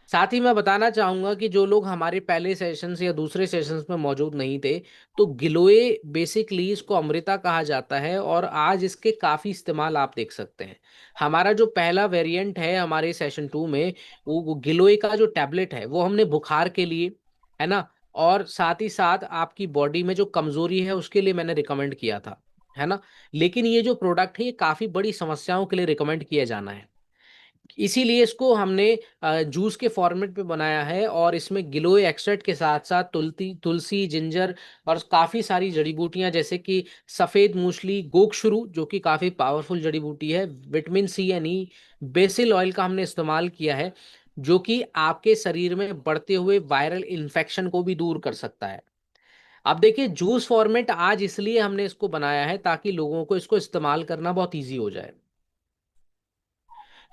साथ ही मैं बताना चाहूंगा कि जो लोग हमारे पहले सेशंस या दूसरे सेशंस में मौजूद नहीं थे, तो गिलोय बेसिकली इसको अमृता कहा जाता है, और आज इसके काफी इस्तेमाल आप देख सकते हैं। हमारा जो पहला वेरिएंट है हमारे सेशन 2 में, वो गिलोय का जो टैबलेट है वो हमने बुखार के लिए, है ना, और साथ ही साथ आपकी बॉडी में जो कमजोरी है उसके लिए मैंने रिकमेंड किया था, है ना। लेकिन ये जो प्रोडक्ट है ये काफी बड़ी समस्याओं के लिए रिकमेंड किया जाना है, इसीलिए इसको हमने जूस के फॉर्मेट में बनाया है। और इसमें गिलोय एक्सट्रैक्ट के साथ साथ तुलसी तुलसी जिंजर और काफ़ी सारी जड़ी बूटियां, जैसे कि सफ़ेद मूसली, गोक्षुरू जो कि काफ़ी पावरफुल जड़ी बूटी है, विटामिन सी यानी बेसिल ऑयल का हमने इस्तेमाल किया है, जो कि आपके शरीर में बढ़ते हुए वायरल इन्फेक्शन को भी दूर कर सकता है। अब देखिए, जूस फॉर्मेट आज इसलिए हमने इसको बनाया है ताकि लोगों को इसको इस्तेमाल करना बहुत ईजी हो जाए,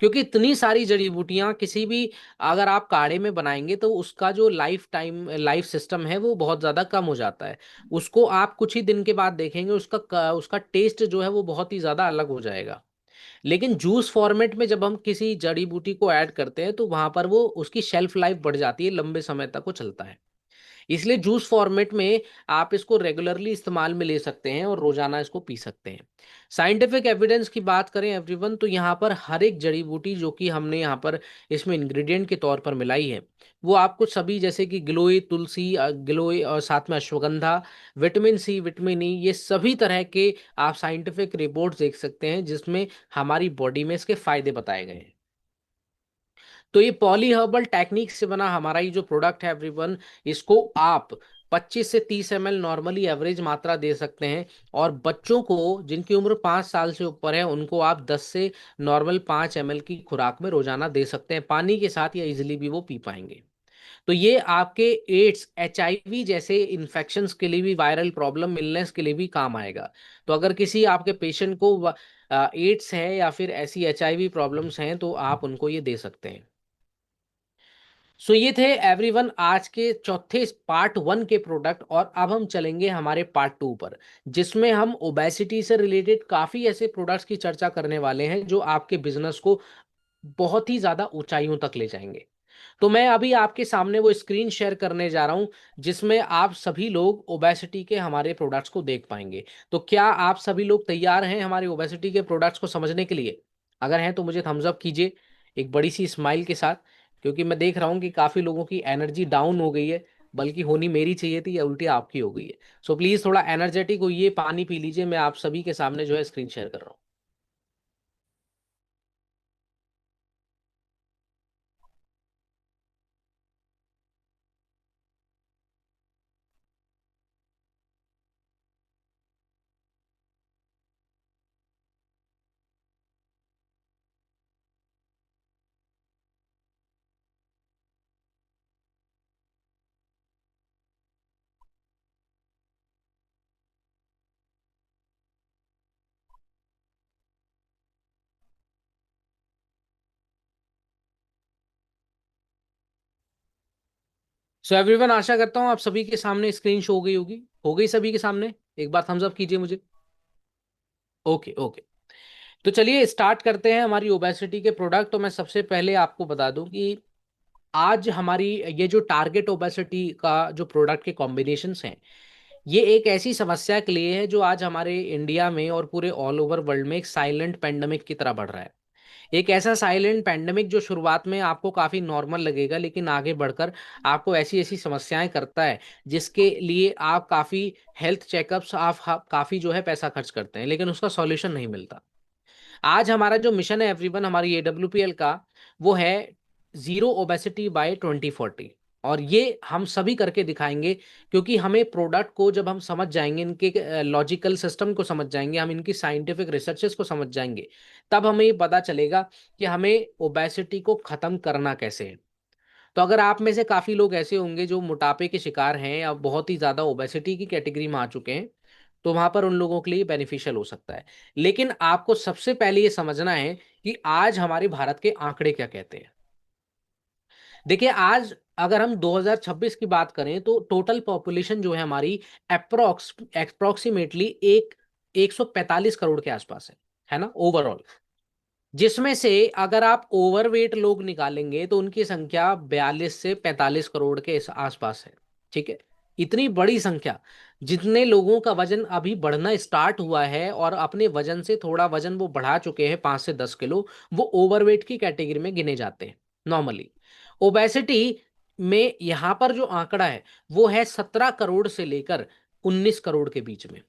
क्योंकि इतनी सारी जड़ी बूटियां किसी भी, अगर आप काढ़े में बनाएंगे तो उसका जो लाइफ टाइम लाइफ सिस्टम है वो बहुत ज़्यादा कम हो जाता है। उसको आप कुछ ही दिन के बाद देखेंगे, उसका टेस्ट जो है वो बहुत ही ज़्यादा अलग हो जाएगा। लेकिन जूस फॉर्मेट में जब हम किसी जड़ी बूटी को ऐड करते हैं तो वहां पर वो उसकी शेल्फ लाइफ बढ़ जाती है, लंबे समय तक वो चलता है। इसलिए जूस फॉर्मेट में आप इसको रेगुलरली इस्तेमाल में ले सकते हैं और रोजाना इसको पी सकते हैं। साइंटिफिक एविडेंस की बात करें एवरीवन, तो यहाँ पर हर एक जड़ी बूटी जो कि हमने यहाँ पर इसमें इंग्रेडिएंट के तौर पर मिलाई है, वो आपको सभी, जैसे कि गिलोय तुलसी, गिलोय और साथ में ashwagandha, vitamin C, vitamin E, ये सभी तरह के आप साइंटिफिक रिपोर्ट्स देख सकते हैं जिसमें हमारी बॉडी में इसके फायदे बताए गए हैं। तो ये पॉली हर्बल टेक्निक से बना हमारा ये जो प्रोडक्ट है एवरीवन, इसको आप 25 से 30 ml नॉर्मली एवरेज मात्रा दे सकते हैं। और बच्चों को जिनकी उम्र 5 साल से ऊपर है उनको आप 10 से नॉर्मल 5 ml की खुराक में रोजाना दे सकते हैं, पानी के साथ, या इजिली भी वो पी पाएंगे। तो ये आपके एड्स, HIV जैसे इन्फेक्शंस के लिए भी, वायरल प्रॉब्लम, इलनेस के लिए भी काम आएगा। तो अगर किसी आपके पेशेंट को एड्स है या फिर ऐसी HIV प्रॉब्लम्स हैं तो आप उनको ये दे सकते हैं। सो ये थे एवरीवन आज के चौथे पार्ट 1 के प्रोडक्ट। और अब हम चलेंगे हमारे पार्ट 2 पर, जिसमें हम ओबेसिटी से रिलेटेड काफ़ी ऐसे प्रोडक्ट्स की चर्चा करने वाले हैं जो आपके बिजनेस को बहुत ही ज़्यादा ऊंचाइयों तक ले जाएंगे। तो मैं अभी आपके सामने वो स्क्रीन शेयर करने जा रहा हूं जिसमें आप सभी लोग ओबेसिटी के हमारे प्रोडक्ट्स को देख पाएंगे। तो क्या आप सभी लोग तैयार हैं हमारे ओबेसिटी के प्रोडक्ट्स को समझने के लिए? अगर हैं तो मुझे थम्स अप कीजिए एक बड़ी सी स्माइल के साथ, क्योंकि मैं देख रहा हूं कि काफ़ी लोगों की एनर्जी डाउन हो गई है, बल्कि होनी मेरी चाहिए थी, या उल्टी आपकी हो गई है। सो प्लीज़ थोड़ा एनर्जेटिक होइए, पानी पी लीजिए, मैं आप सभी के सामने जो है स्क्रीन शेयर कर रहा हूँ। सो एवरीवन, आशा करता हूँ आप सभी के सामने स्क्रीन शो हो गई होगी, हो गई सभी के सामने? एक बार थम्स अप कीजिए मुझे। Okay okay. तो चलिए स्टार्ट करते हैं हमारी ओबेसिटी के प्रोडक्ट। तो मैं सबसे पहले आपको बता दूं कि आज हमारी ये जो टारगेट ओबेसिटी का जो प्रोडक्ट के कॉम्बिनेशंस हैं, ये एक ऐसी समस्या के लिए है जो आज हमारे इंडिया में और पूरे ऑल ओवर वर्ल्ड में एक साइलेंट पेंडेमिक की तरह बढ़ रहा है। एक ऐसा साइलेंट पैंडेमिक जो शुरुआत में आपको काफ़ी नॉर्मल लगेगा, लेकिन आगे बढ़कर आपको ऐसी ऐसी समस्याएं करता है जिसके लिए आप काफ़ी हेल्थ चेकअप्स, आप काफ़ी जो है पैसा खर्च करते हैं, लेकिन उसका सॉल्यूशन नहीं मिलता। आज हमारा जो मिशन है एवरीवन, हमारी AWPL का, वो है जीरो ओबेसिटी बाय 2040। और ये हम सभी करके दिखाएंगे, क्योंकि हमें प्रोडक्ट को जब हम समझ जाएंगे, इनके लॉजिकल सिस्टम को समझ जाएंगे, हम इनकी साइंटिफिक रिसर्चेस को समझ जाएंगे, तब हमें ये पता चलेगा कि हमें ओबेसिटी को खत्म करना कैसे है। तो अगर आप में से काफ़ी लोग ऐसे होंगे जो मोटापे के शिकार हैं या बहुत ही ज़्यादा ओबेसिटी की कैटेगरी में आ चुके हैं, तो वहां पर उन लोगों के लिए बेनिफिशियल हो सकता है। लेकिन आपको सबसे पहले ये समझना है कि आज हमारे भारत के आंकड़े क्या कहते हैं। देखिए, आज अगर हम 2026 की बात करें तो टोटल पॉपुलेशन जो है हमारी अप्रोक्सीमेटली 145 करोड़ के आसपास है ना, ओवरऑल। जिसमें से अगर आप ओवरवेट लोग निकालेंगे तो उनकी संख्या 42 से 45 करोड़ के आसपास है। ठीक है, इतनी बड़ी संख्या। जितने लोगों का वजन अभी बढ़ना स्टार्ट हुआ है और अपने वजन से थोड़ा वजन वो बढ़ा चुके हैं, 5 से 10 किलो, वो ओवरवेट की कैटेगरी में गिने जाते हैं नॉर्मली। ओबेसिटी में यहां पर जो आंकड़ा है वो है 17 करोड़ से लेकर 19 करोड़ के बीच में।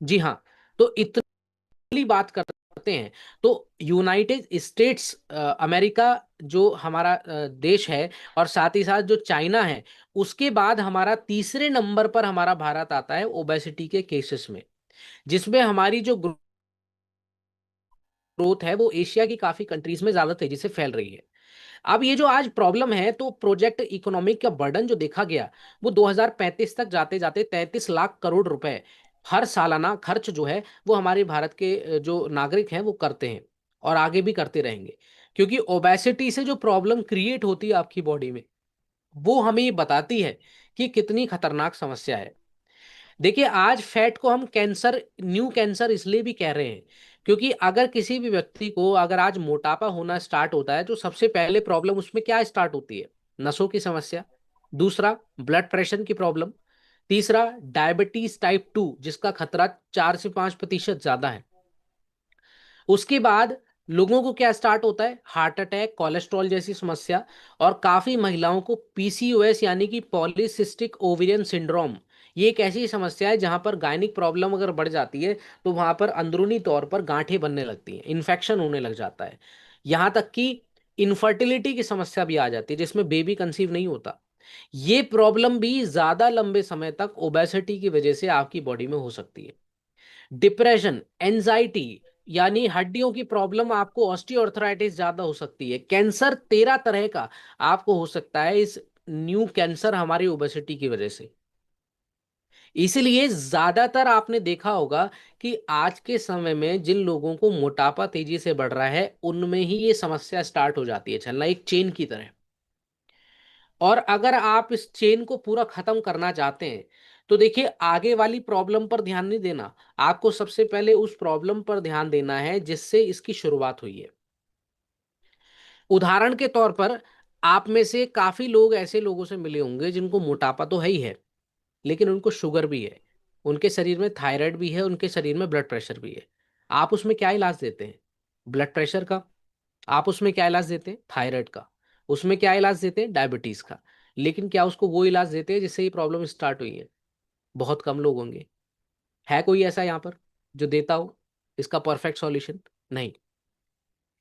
जी हाँ, तो इतनी बात करते हैं तो यूनाइटेड स्टेट्स अमेरिका जो हमारा देश है, और साथ ही साथ जो चाइना है, उसके बाद हमारा तीसरे नंबर पर हमारा भारत आता है ओबेसिटी के केसेस में, जिसमें हमारी जो ग्रोथ है वो एशिया की काफी कंट्रीज में ज्यादा तेजी से फैल रही है। अब ये जो आज प्रॉब्लम है, तो प्रोजेक्ट इकोनॉमिक का बर्डन जो देखा गया वो 2035 तक जाते जाते 33 लाख करोड़ रुपए हर सालाना खर्च जो है वो हमारे भारत के जो नागरिक हैं वो करते हैं, और आगे भी करते रहेंगे। क्योंकि ओबेसिटी से जो प्रॉब्लम क्रिएट होती है आपकी बॉडी में, वो हमें ये बताती है कि कितनी खतरनाक समस्या है। देखिए, आज फैट को हम कैंसर, न्यू कैंसर इसलिए भी कह रहे हैं क्योंकि अगर किसी भी व्यक्ति को अगर आज मोटापा होना स्टार्ट होता है तो सबसे पहले प्रॉब्लम उसमें क्या स्टार्ट होती है? नसों की समस्या। दूसरा, ब्लड प्रेशर की प्रॉब्लम। तीसरा, डायबिटीज टाइप 2 जिसका खतरा 4 से 5% ज्यादा है। उसके बाद लोगों को क्या स्टार्ट होता है? हार्ट अटैक, कोलेस्ट्रॉल जैसी समस्या, और काफी महिलाओं को पीसीओएस यानी कि पॉलीसिस्टिक ओवेरियन सिंड्रोम। ये एक ऐसी समस्या है जहां पर गायनिक प्रॉब्लम अगर बढ़ जाती है तो वहां पर अंदरूनी तौर पर गांठें बनने लगती हैं, इन्फेक्शन होने लग जाता है। यहां तक कि इनफर्टिलिटी की समस्या भी आ जाती है जिसमें बेबी कंसीव नहीं होता। ये प्रॉब्लम भी ज्यादा लंबे समय तक ओबेसिटी की वजह से आपकी बॉडी में हो सकती है। डिप्रेशन, एंजाइटी, यानी हड्डियों की प्रॉब्लम, आपको ऑस्टियोआर्थराइटिस ज्यादा हो सकती है। कैंसर 13 तरह का आपको हो सकता है, इस न्यू कैंसर हमारी ओबेसिटी की वजह से। इसीलिए ज्यादातर आपने देखा होगा कि आज के समय में जिन लोगों को मोटापा तेजी से बढ़ रहा है उनमें ही ये समस्या स्टार्ट हो जाती है चलना, एक चेन की तरह। और अगर आप इस चेन को पूरा खत्म करना चाहते हैं तो देखिए, आगे वाली प्रॉब्लम पर ध्यान नहीं देना, आपको सबसे पहले उस प्रॉब्लम पर ध्यान देना है जिससे इसकी शुरुआत हुई है। उदाहरण के तौर पर, आप में से काफी लोग ऐसे लोगों से मिले होंगे जिनको मोटापा तो है ही है, लेकिन उनको शुगर भी है, उनके शरीर में थायराइड भी है, उनके शरीर में ब्लड प्रेशर भी है। आप उसमें क्या इलाज देते हैं? ब्लड प्रेशर का। आप उसमें क्या इलाज देते हैं? थायराइड का। उसमें क्या इलाज देते हैं? डायबिटीज का। लेकिन क्या उसको वो इलाज देते हैं जिससे ये प्रॉब्लम स्टार्ट हुई है? बहुत कम लोग होंगे। है कोई ऐसा यहाँ पर जो देता हो इसका परफेक्ट सॉल्यूशन? नहीं।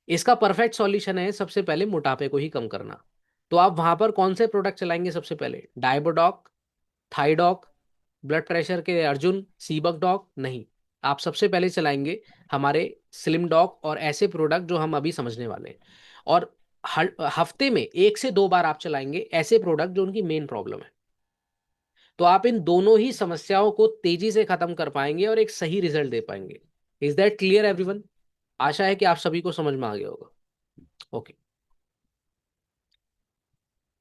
इसका परफेक्ट सॉल्यूशन है सबसे पहले मोटापे को ही कम करना। तो आप वहां पर कौन से प्रोडक्ट चलाएंगे? सबसे पहले डायबोडॉक, थाईडॉक, ब्लड प्रेशर के अर्जुन, सीबक डॉक? नहीं। आप सबसे पहले चलाएंगे हमारे स्लिम डॉक और ऐसे प्रोडक्ट जो हम अभी समझने वाले हैं। और हफ्ते में 1 से 2 बार आप चलाएंगे ऐसे प्रोडक्ट जो उनकी मेन प्रॉब्लम है। तो आप इन दोनों ही समस्याओं को तेजी से खत्म कर पाएंगे और एक सही रिजल्ट दे पाएंगे। Is that clear everyone? आशा है कि आप सभी को समझ में आ गया होगा। ओके।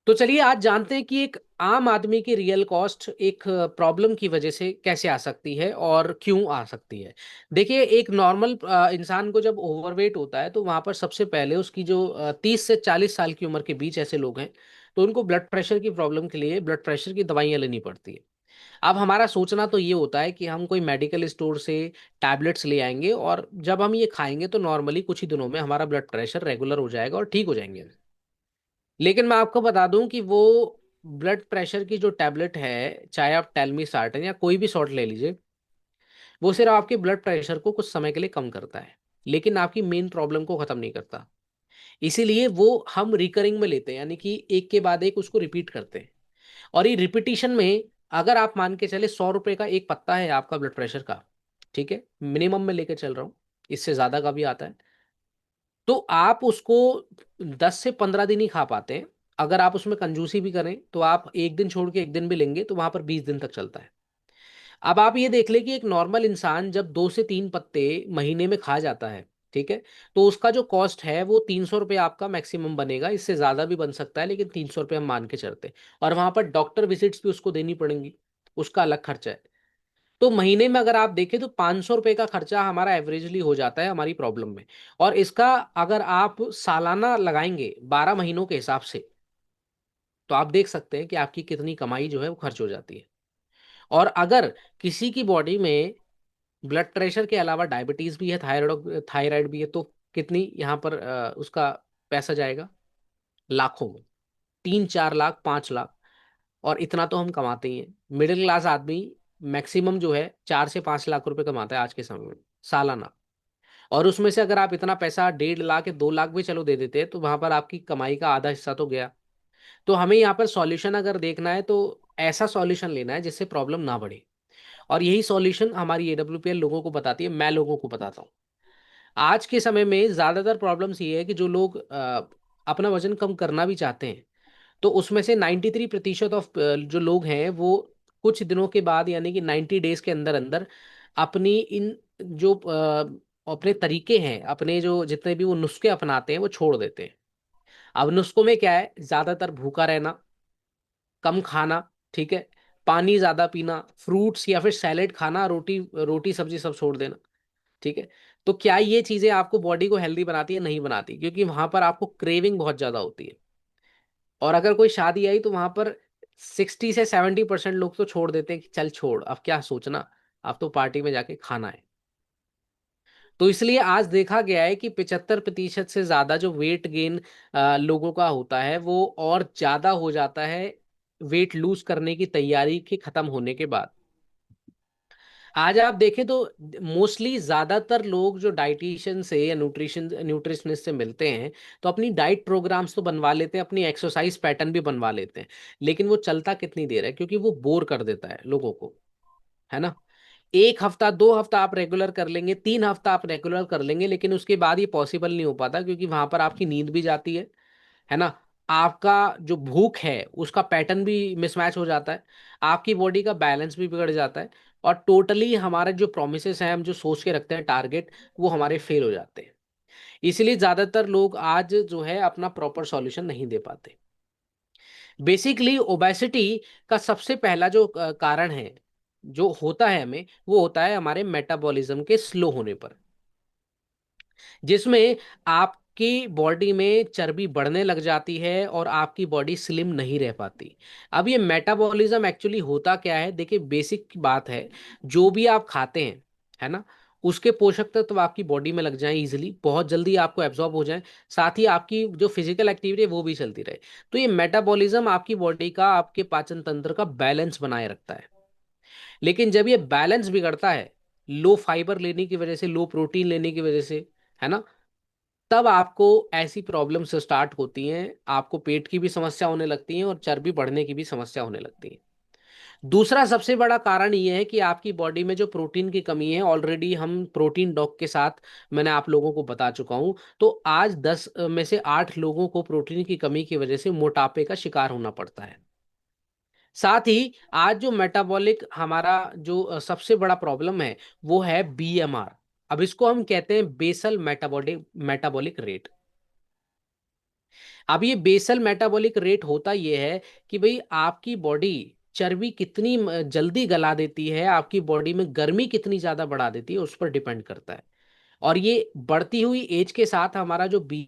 तो चलिए आज जानते हैं कि एक आम आदमी की रियल कॉस्ट एक प्रॉब्लम की वजह से कैसे आ सकती है और क्यों आ सकती है। देखिए, एक नॉर्मल इंसान को जब ओवरवेट होता है तो वहां पर सबसे पहले उसकी जो 30 से 40 साल की उम्र के बीच ऐसे लोग हैं तो उनको ब्लड प्रेशर की प्रॉब्लम के लिए ब्लड प्रेशर की दवाइयाँ लेनी पड़ती है। अब हमारा सोचना तो ये होता है कि हम कोई मेडिकल स्टोर से टैबलेट्स ले आएंगे और जब हम ये खाएंगे तो नॉर्मली कुछ ही दिनों में हमारा ब्लड प्रेशर रेगुलर हो जाएगा और ठीक हो जाएंगे। लेकिन मैं आपको बता दूं कि वो ब्लड प्रेशर की जो टैबलेट है, चाहे आप टेलमी सार्टन या कोई भी सॉर्ट ले लीजिए, वो सिर्फ आपके ब्लड प्रेशर को कुछ समय के लिए कम करता है, लेकिन आपकी मेन प्रॉब्लम को खत्म नहीं करता। इसीलिए वो हम रिकरिंग में लेते हैं, यानी कि एक के बाद एक उसको रिपीट करते हैं। और ये रिपीटिशन में, अगर आप मान के चले 100 रुपए का एक पत्ता है आपका ब्लड प्रेशर का, ठीक है, मिनिमम में लेके चल रहा हूँ, इससे ज्यादा का भी आता है, तो आप उसको 10 से 15 दिन ही खा पाते हैं। अगर आप उसमें कंजूसी भी करें तो आप एक दिन छोड़ के एक दिन भी लेंगे तो वहां पर 20 दिन तक चलता है। अब आप ये देख ले कि एक नॉर्मल इंसान जब 2 से 3 पत्ते महीने में खा जाता है, ठीक है, तो उसका जो कॉस्ट है वो 300 रुपये आपका मैक्सिमम बनेगा, इससे ज्यादा भी बन सकता है लेकिन 300 रुपये हम मान के चलते हैं। और वहां पर डॉक्टर विजिट्स भी उसको देनी पड़ेंगी, उसका अलग खर्चा है। तो महीने में अगर आप देखें तो 500 रुपये का खर्चा हमारा एवरेजली हो जाता है हमारी प्रॉब्लम में। और इसका अगर आप सालाना लगाएंगे 12 महीनों के हिसाब से, तो आप देख सकते हैं कि आपकी कितनी कमाई जो है वो खर्च हो जाती है। और अगर किसी की बॉडी में ब्लड प्रेशर के अलावा डायबिटीज भी है, थायराइड भी है, तो कितनी यहाँ पर उसका पैसा जाएगा? लाखों में। 3 4 लाख, 5 लाख। और इतना तो हम कमाते ही हैं। मिडिल क्लास आदमी मैक्सिमम जो है 4 से 5 लाख रुपए कमाता है आज के समय में, सालाना। और उसमें से अगर आप इतना पैसा 1.5 लाख या 2 लाख भी चलो दे देते हैं तो वहां पर आपकी कमाई का आधा हिस्सा तो गया। तो हमें यहाँ पर सॉल्यूशन अगर देखना है तो ऐसा सॉल्यूशन लेना है जिससे प्रॉब्लम ना बढ़े। और यही सॉल्यूशन हमारी एडब्ल्यूपीएल लोगों को बताती है, मैं लोगों को बताता हूँ। आज के समय में ज्यादातर प्रॉब्लम्स ये है कि जो लोग अपना वजन कम करना भी चाहते हैं, तो उसमें से 93% ऑफ जो लोग हैं वो कुछ दिनों के बाद, यानी कि 90 डेज के अंदर अंदर अपनी इन जो अपने तरीके हैं, अपने जो जितने भी वो नुस्खे अपनाते हैं वो छोड़ देते हैं। अब नुस्खों में क्या है? ज्यादातर भूखा रहना, कम खाना, ठीक है, पानी ज्यादा पीना, फ्रूट्स या फिर सैलेड खाना, रोटी रोटी सब्जी सब छोड़ देना, ठीक है। तो क्या ये चीजें आपको बॉडी को हेल्दी बनाती है? नहीं बनाती, क्योंकि वहां पर आपको क्रेविंग बहुत ज्यादा होती है। और अगर कोई शादी आई तो वहां पर 60 से 70% लोग तो छोड़ देते हैं कि चल छोड़, अब क्या सोचना, अब तो पार्टी में जाके खाना है। तो इसलिए आज देखा गया है कि 75% से ज्यादा जो वेट गेन लोगों का होता है वो और ज्यादा हो जाता है वेट लूज करने की तैयारी के खत्म होने के बाद। आज आप देखें तो मोस्टली ज्यादातर लोग जो डाइटिशियन से या न्यूट्रिशनिस्ट से मिलते हैं तो अपनी डाइट प्रोग्राम्स तो बनवा लेते हैं, अपनी एक्सरसाइज पैटर्न भी बनवा लेते हैं, लेकिन वो चलता कितनी देर है? क्योंकि वो बोर कर देता है लोगों को, है ना। 1 हफ्ता 2 हफ्ता आप रेगुलर कर लेंगे, 3 हफ्ता आप रेगुलर कर लेंगे, लेकिन उसके बाद ये पॉसिबल नहीं हो पाता, क्योंकि वहां पर आपकी नींद भी जाती है ना। आपका जो भूख है उसका पैटर्न भी मिसमैच हो जाता है, आपकी बॉडी का बैलेंस भी बिगड़ जाता है, और टोटली हमारे जो प्रोमिसेस हैं, हम जो सोच के रखते हैं टारगेट, वो हमारे फेल हो जाते हैं। इसलिए ज्यादातर लोग आज जो है अपना प्रॉपर सॉल्यूशन नहीं दे पाते। बेसिकली ओबेसिटी का सबसे पहला जो कारण है जो होता है हमें, वो होता है हमारे मेटाबॉलिज्म के स्लो होने पर, जिसमें आपकी बॉडी में चर्बी बढ़ने लग जाती है और आपकी बॉडी स्लिम नहीं रह पाती। अब ये मेटाबॉलिज्म एक्चुअली होता क्या है? देखिए, बेसिक बात है, जो भी आप खाते हैं, है ना, उसके पोषक तत्व आपकी बॉडी में लग जाएं इजीली, बहुत जल्दी आपको एब्जॉर्ब हो जाएं, साथ ही आपकी जो फिजिकल एक्टिविटी है वो भी चलती रहे। तो ये मेटाबॉलिज्म आपकी बॉडी का, आपके पाचन तंत्र का बैलेंस बनाए रखता है। लेकिन जब ये बैलेंस बिगड़ता है, लो फाइबर लेने की वजह से, लो प्रोटीन लेने की वजह से, है ना, तब आपको ऐसी प्रॉब्लम्स स्टार्ट होती हैं, आपको पेट की भी समस्या होने लगती है और चर्बी बढ़ने की भी समस्या होने लगती है। दूसरा सबसे बड़ा कारण ये है कि आपकी बॉडी में जो प्रोटीन की कमी है, ऑलरेडी हम प्रोटीन डॉग के साथ मैंने आप लोगों को बता चुका हूं, तो आज 10 में से 8 लोगों को प्रोटीन की कमी की वजह से मोटापे का शिकार होना पड़ता है। साथ ही आज जो मेटाबॉलिक हमारा जो सबसे बड़ा प्रॉब्लम है वो है बीएमआर। अब इसको हम कहते हैं बेसल मेटाबॉलिक मेटाबॉलिक रेट। अब ये बेसल मेटाबॉलिक रेट होता ये है कि भाई आपकी बॉडी चर्बी कितनी जल्दी गला देती है, आपकी बॉडी में गर्मी कितनी ज्यादा बढ़ा देती है, उस पर डिपेंड करता है। और ये बढ़ती हुई एज के साथ हमारा जो बी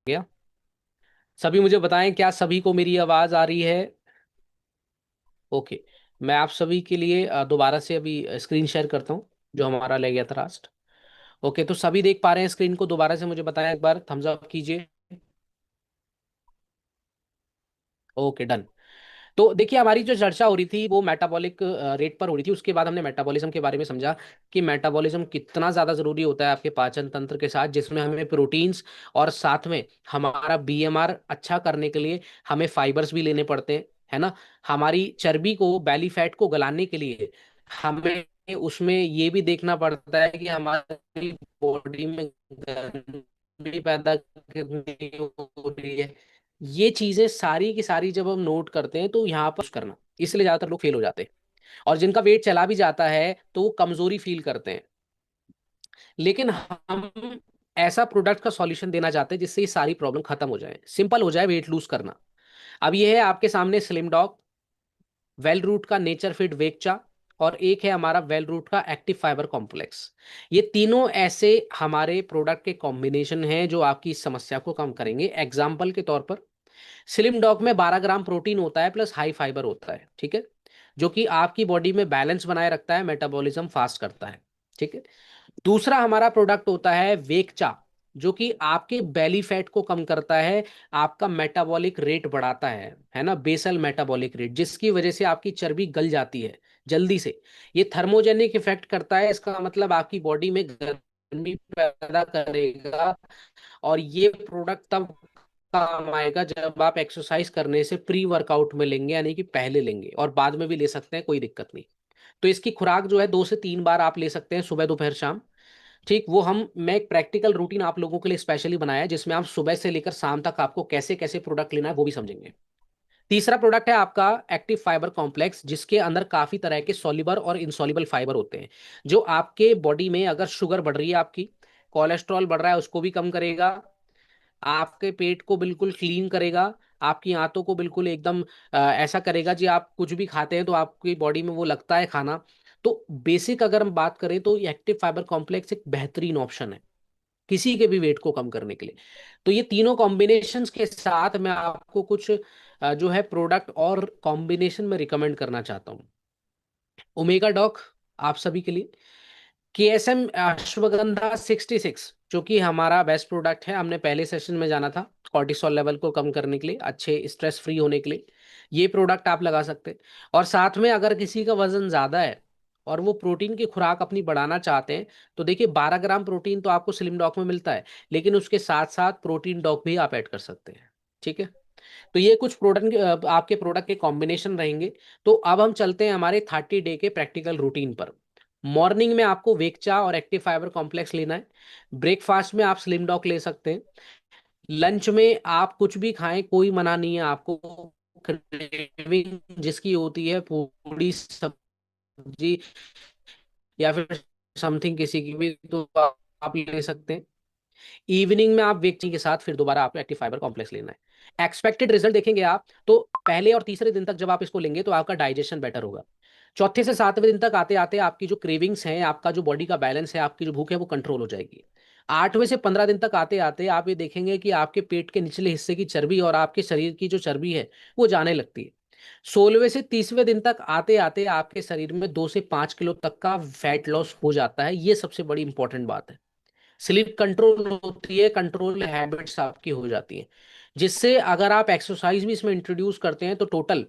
गया। सभी मुझे बताएं, क्या सभी को मेरी आवाज आ रही है? ओके। मैं आप सभी के लिए दोबारा से अभी स्क्रीन शेयर करता हूं, जो हमारा ले गया था लास्ट। ओके, तो सभी देख पा रहे हैं स्क्रीन को? दोबारा से मुझे बताएं, एक बार थम्स अप कीजिए। Okay, done. तो देखिए, हमारी जो चर्चा हो रही थी वो मेटाबॉलिक रेट पर हो रही थी। उसके बाद हमने मेटाबॉलिज्म के बारे में समझा कि मेटाबॉलिज्म कितना ज़्यादा ज़रूरी होता है आपके पाचन तंत्र के साथ, जिसमें हमें प्रोटीन्स और साथ में हमारा बीएमआर अच्छा करने के लिए हमें फाइबर्स भी लेने पड़ते हैं, है ना। हमारी चर्बी को, बैली फैट को गलाने के लिए हमें उसमें ये भी देखना पड़ता है कि हमारी बॉडी में गर्मी पैदा कितनी हो रही है। ये चीजें सारी की सारी जब हम नोट करते हैं तो यहाँ पर करना, इसलिए ज्यादातर लोग फेल हो जाते हैं। और जिनका वेट चला भी जाता है तो वो कमजोरी फील करते हैं। लेकिन हम ऐसा प्रोडक्ट का सॉल्यूशन देना चाहते हैं जिससे ये सारी प्रॉब्लम खत्म हो जाए, सिंपल हो जाए वेट लूज करना। अब ये है आपके सामने स्लिम डॉग, वेल रूट का नेचर फिट वेकचा और एक है हमारा वेल रूट का एक्टिव फाइबर कॉम्प्लेक्स। ये तीनों ऐसे हमारे प्रोडक्ट के कॉम्बिनेशन हैं जो आपकी इस समस्या को कम करेंगे। एग्जाम्पल के तौर पर स्लिम डॉग में 12 ग्राम प्रोटीन होता है प्लस हाई फाइबर होता है, ठीक है, जो कि आपकी बॉडी में बैलेंस बनाए रखता है, मेटाबॉलिज्म फास्ट करता है, ठीक है। दूसरा हमारा प्रोडक्ट होता है वेकचा, जो कि आपके बेली फैट को कम करता है, आपका मेटाबॉलिक रेट बढ़ाता है ना, बेसल मेटाबॉलिक रेट, जिसकी वजह से आपकी चर्बी गल जाती है जल्दी से। ये थर्मोजेनिक इफेक्ट करता है, इसका मतलब आपकी बॉडी में गर्मी पैदा करेगा। और ये प्रोडक्ट तब काम आएगा जब आप एक्सरसाइज करने से प्री वर्कआउट में लेंगे, यानी कि पहले लेंगे, और बाद में भी ले सकते हैं, कोई दिक्कत नहीं। तो इसकी खुराक जो है 2 से 3 बार आप ले सकते हैं, सुबह दोपहर शाम, ठीक। मैं एक प्रैक्टिकल रूटीन आप लोगों के लिए स्पेशली बनाया है, जिसमें आप सुबह से लेकर शाम तक आपको कैसे कैसे प्रोडक्ट लेना है वो भी समझेंगे। तीसरा प्रोडक्ट है आपका एक्टिव फाइबर कॉम्प्लेक्स, जिसके अंदर काफी तरह के सॉल्युबल और इनसॉल्युबल फाइबर होते हैं, जो आपके बॉडी में अगर शुगर बढ़ रही है, आपकी कोलेस्ट्रॉल बढ़ रहा है, उसको भी कम करेगा, आपके पेट को बिल्कुल क्लीन करेगा, आपकी आंतों को बिल्कुल एकदम ऐसा करेगा जी, आप कुछ भी खाते हैं तो आपकी बॉडी में वो लगता है खाना। तो बेसिक अगर हम बात करें तो एक्टिव फाइबर कॉम्प्लेक्स एक बेहतरीन ऑप्शन है किसी के भी वेट को कम करने के लिए। तो ये तीनों कॉम्बिनेशंस के साथ मैं आपको कुछ जो है प्रोडक्ट और कॉम्बिनेशन में रिकमेंड करना चाहता हूँ। ओमेगा डॉक आप सभी के लिए, KSM अश्वगंधा 66, जो कि हमारा बेस्ट प्रोडक्ट है, हमने पहले सेशन में जाना था, कॉर्टिसोल लेवल को कम करने के लिए, अच्छे स्ट्रेस फ्री होने के लिए ये प्रोडक्ट आप लगा सकते हैं। और साथ में अगर किसी का वजन ज़्यादा है और वो प्रोटीन की खुराक अपनी बढ़ाना चाहते हैं, तो देखिए 12 ग्राम प्रोटीन तो आपको स्लिम डॉक में मिलता है, लेकिन उसके साथ साथ प्रोटीन डॉक भी आप ऐड कर सकते हैं, ठीक है। तो ये कुछ प्रोडक्ट आपके प्रोडक्ट के कॉम्बिनेशन रहेंगे। तो अब हम चलते हैं हमारे 30 डे के प्रैक्टिकल रूटीन पर। मॉर्निंग में आपको वेकचा और एक्टिव फाइबर कॉम्प्लेक्स लेना है। ब्रेकफास्ट में आप स्लिम डॉक ले सकते हैं। लंच में आप कुछ भी खाएं, कोई मना नहीं है आपको। क्रेविंग जिसकी होती है पूरी सब्जी या फिर समथिंग किसी की भी, तो आप ले सकते हैं। इवनिंग में आप वेकची के साथ फिर दोबारा आपको एक्टिव फाइबर कॉम्प्लेक्स लेना है। एक्सपेक्टेड रिजल्ट देखेंगे आप तो पहले और तीसरे दिन तक जब आप इसको लेंगे तो आपका डाइजेशन बेटर होगा। चौथे से सातवें दिन तक आते आते आपकी जो क्रेविंग्स हैं, आपका जो बॉडी का बैलेंस है, आपकी जो भूख है वो कंट्रोल हो जाएगी। 8वें से 15 दिन तक आते आते आप ये देखेंगे कि आपके पेट के निचले हिस्से की चर्बी और आपके शरीर की जो चर्बी है वो जाने लगती है। 16वें से 30वें दिन तक आते आते आपके शरीर में 2 से 5 किलो तक का फैट लॉस हो जाता है। ये सबसे बड़ी इंपॉर्टेंट बात है। स्लीप कंट्रोल होती है, कंट्रोल हैबिट्स आपकी हो जाती हैं, जिससे अगर आप एक्सरसाइज भी इसमें इंट्रोड्यूस करते हैं तो टोटल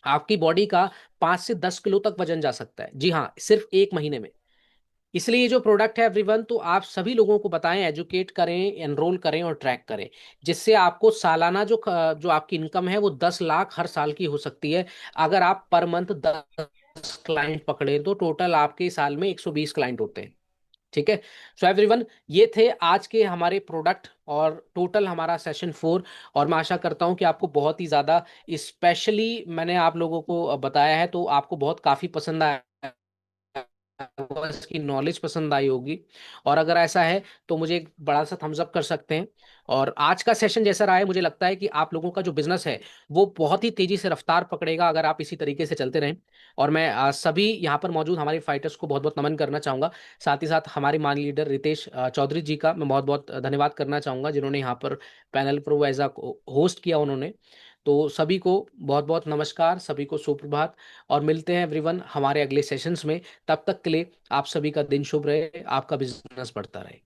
आपकी बॉडी का 5 से 10 किलो तक वजन जा सकता है, जी हाँ, सिर्फ 1 महीने में। इसलिए ये जो प्रोडक्ट है एवरीवन, तो आप सभी लोगों को बताएं, एजुकेट करें, एनरोल करें और ट्रैक करें, जिससे आपको सालाना जो आपकी इनकम है वो 10 लाख हर साल की हो सकती है। अगर आप पर मंथ 10 क्लाइंट पकड़े तो टोटल आपके साल में 120 क्लाइंट होते हैं, ठीक है। सो एवरीवन, ये थे आज के हमारे प्रोडक्ट और टोटल हमारा सेशन 4। और मैं आशा करता हूं कि आपको बहुत ही ज़्यादा स्पेशली मैंने आप लोगों को बताया है, तो आपको बहुत काफ़ी पसंद आया होगा, इसकी नॉलेज पसंद आई होगी। और अगर ऐसा है तो मुझे एक बड़ा सा थम्स अप कर सकते हैं। और आज का सेशन जैसा रहा है, मुझे लगता है कि आप लोगों का जो बिजनेस है वो बहुत ही तेजी से रफ्तार पकड़ेगा अगर आप इसी तरीके से चलते रहें। और मैं सभी यहाँ पर मौजूद हमारे फाइटर्स को बहुत बहुत नमन करना चाहूँगा। साथ ही साथ हमारे मान लीडर रितेश चौधरी जी का मैं बहुत बहुत धन्यवाद करना चाहूँगा, जिन्होंने यहाँ पर पैनल पर वो एज अ होस्ट किया उन्होंने। तो सभी को बहुत बहुत नमस्कार, सभी को सुप्रभात, और मिलते हैं एवरीवन हमारे अगले सेशंस में। तब तक के लिए आप सभी का दिन शुभ रहे, आपका बिजनेस बढ़ता रहे।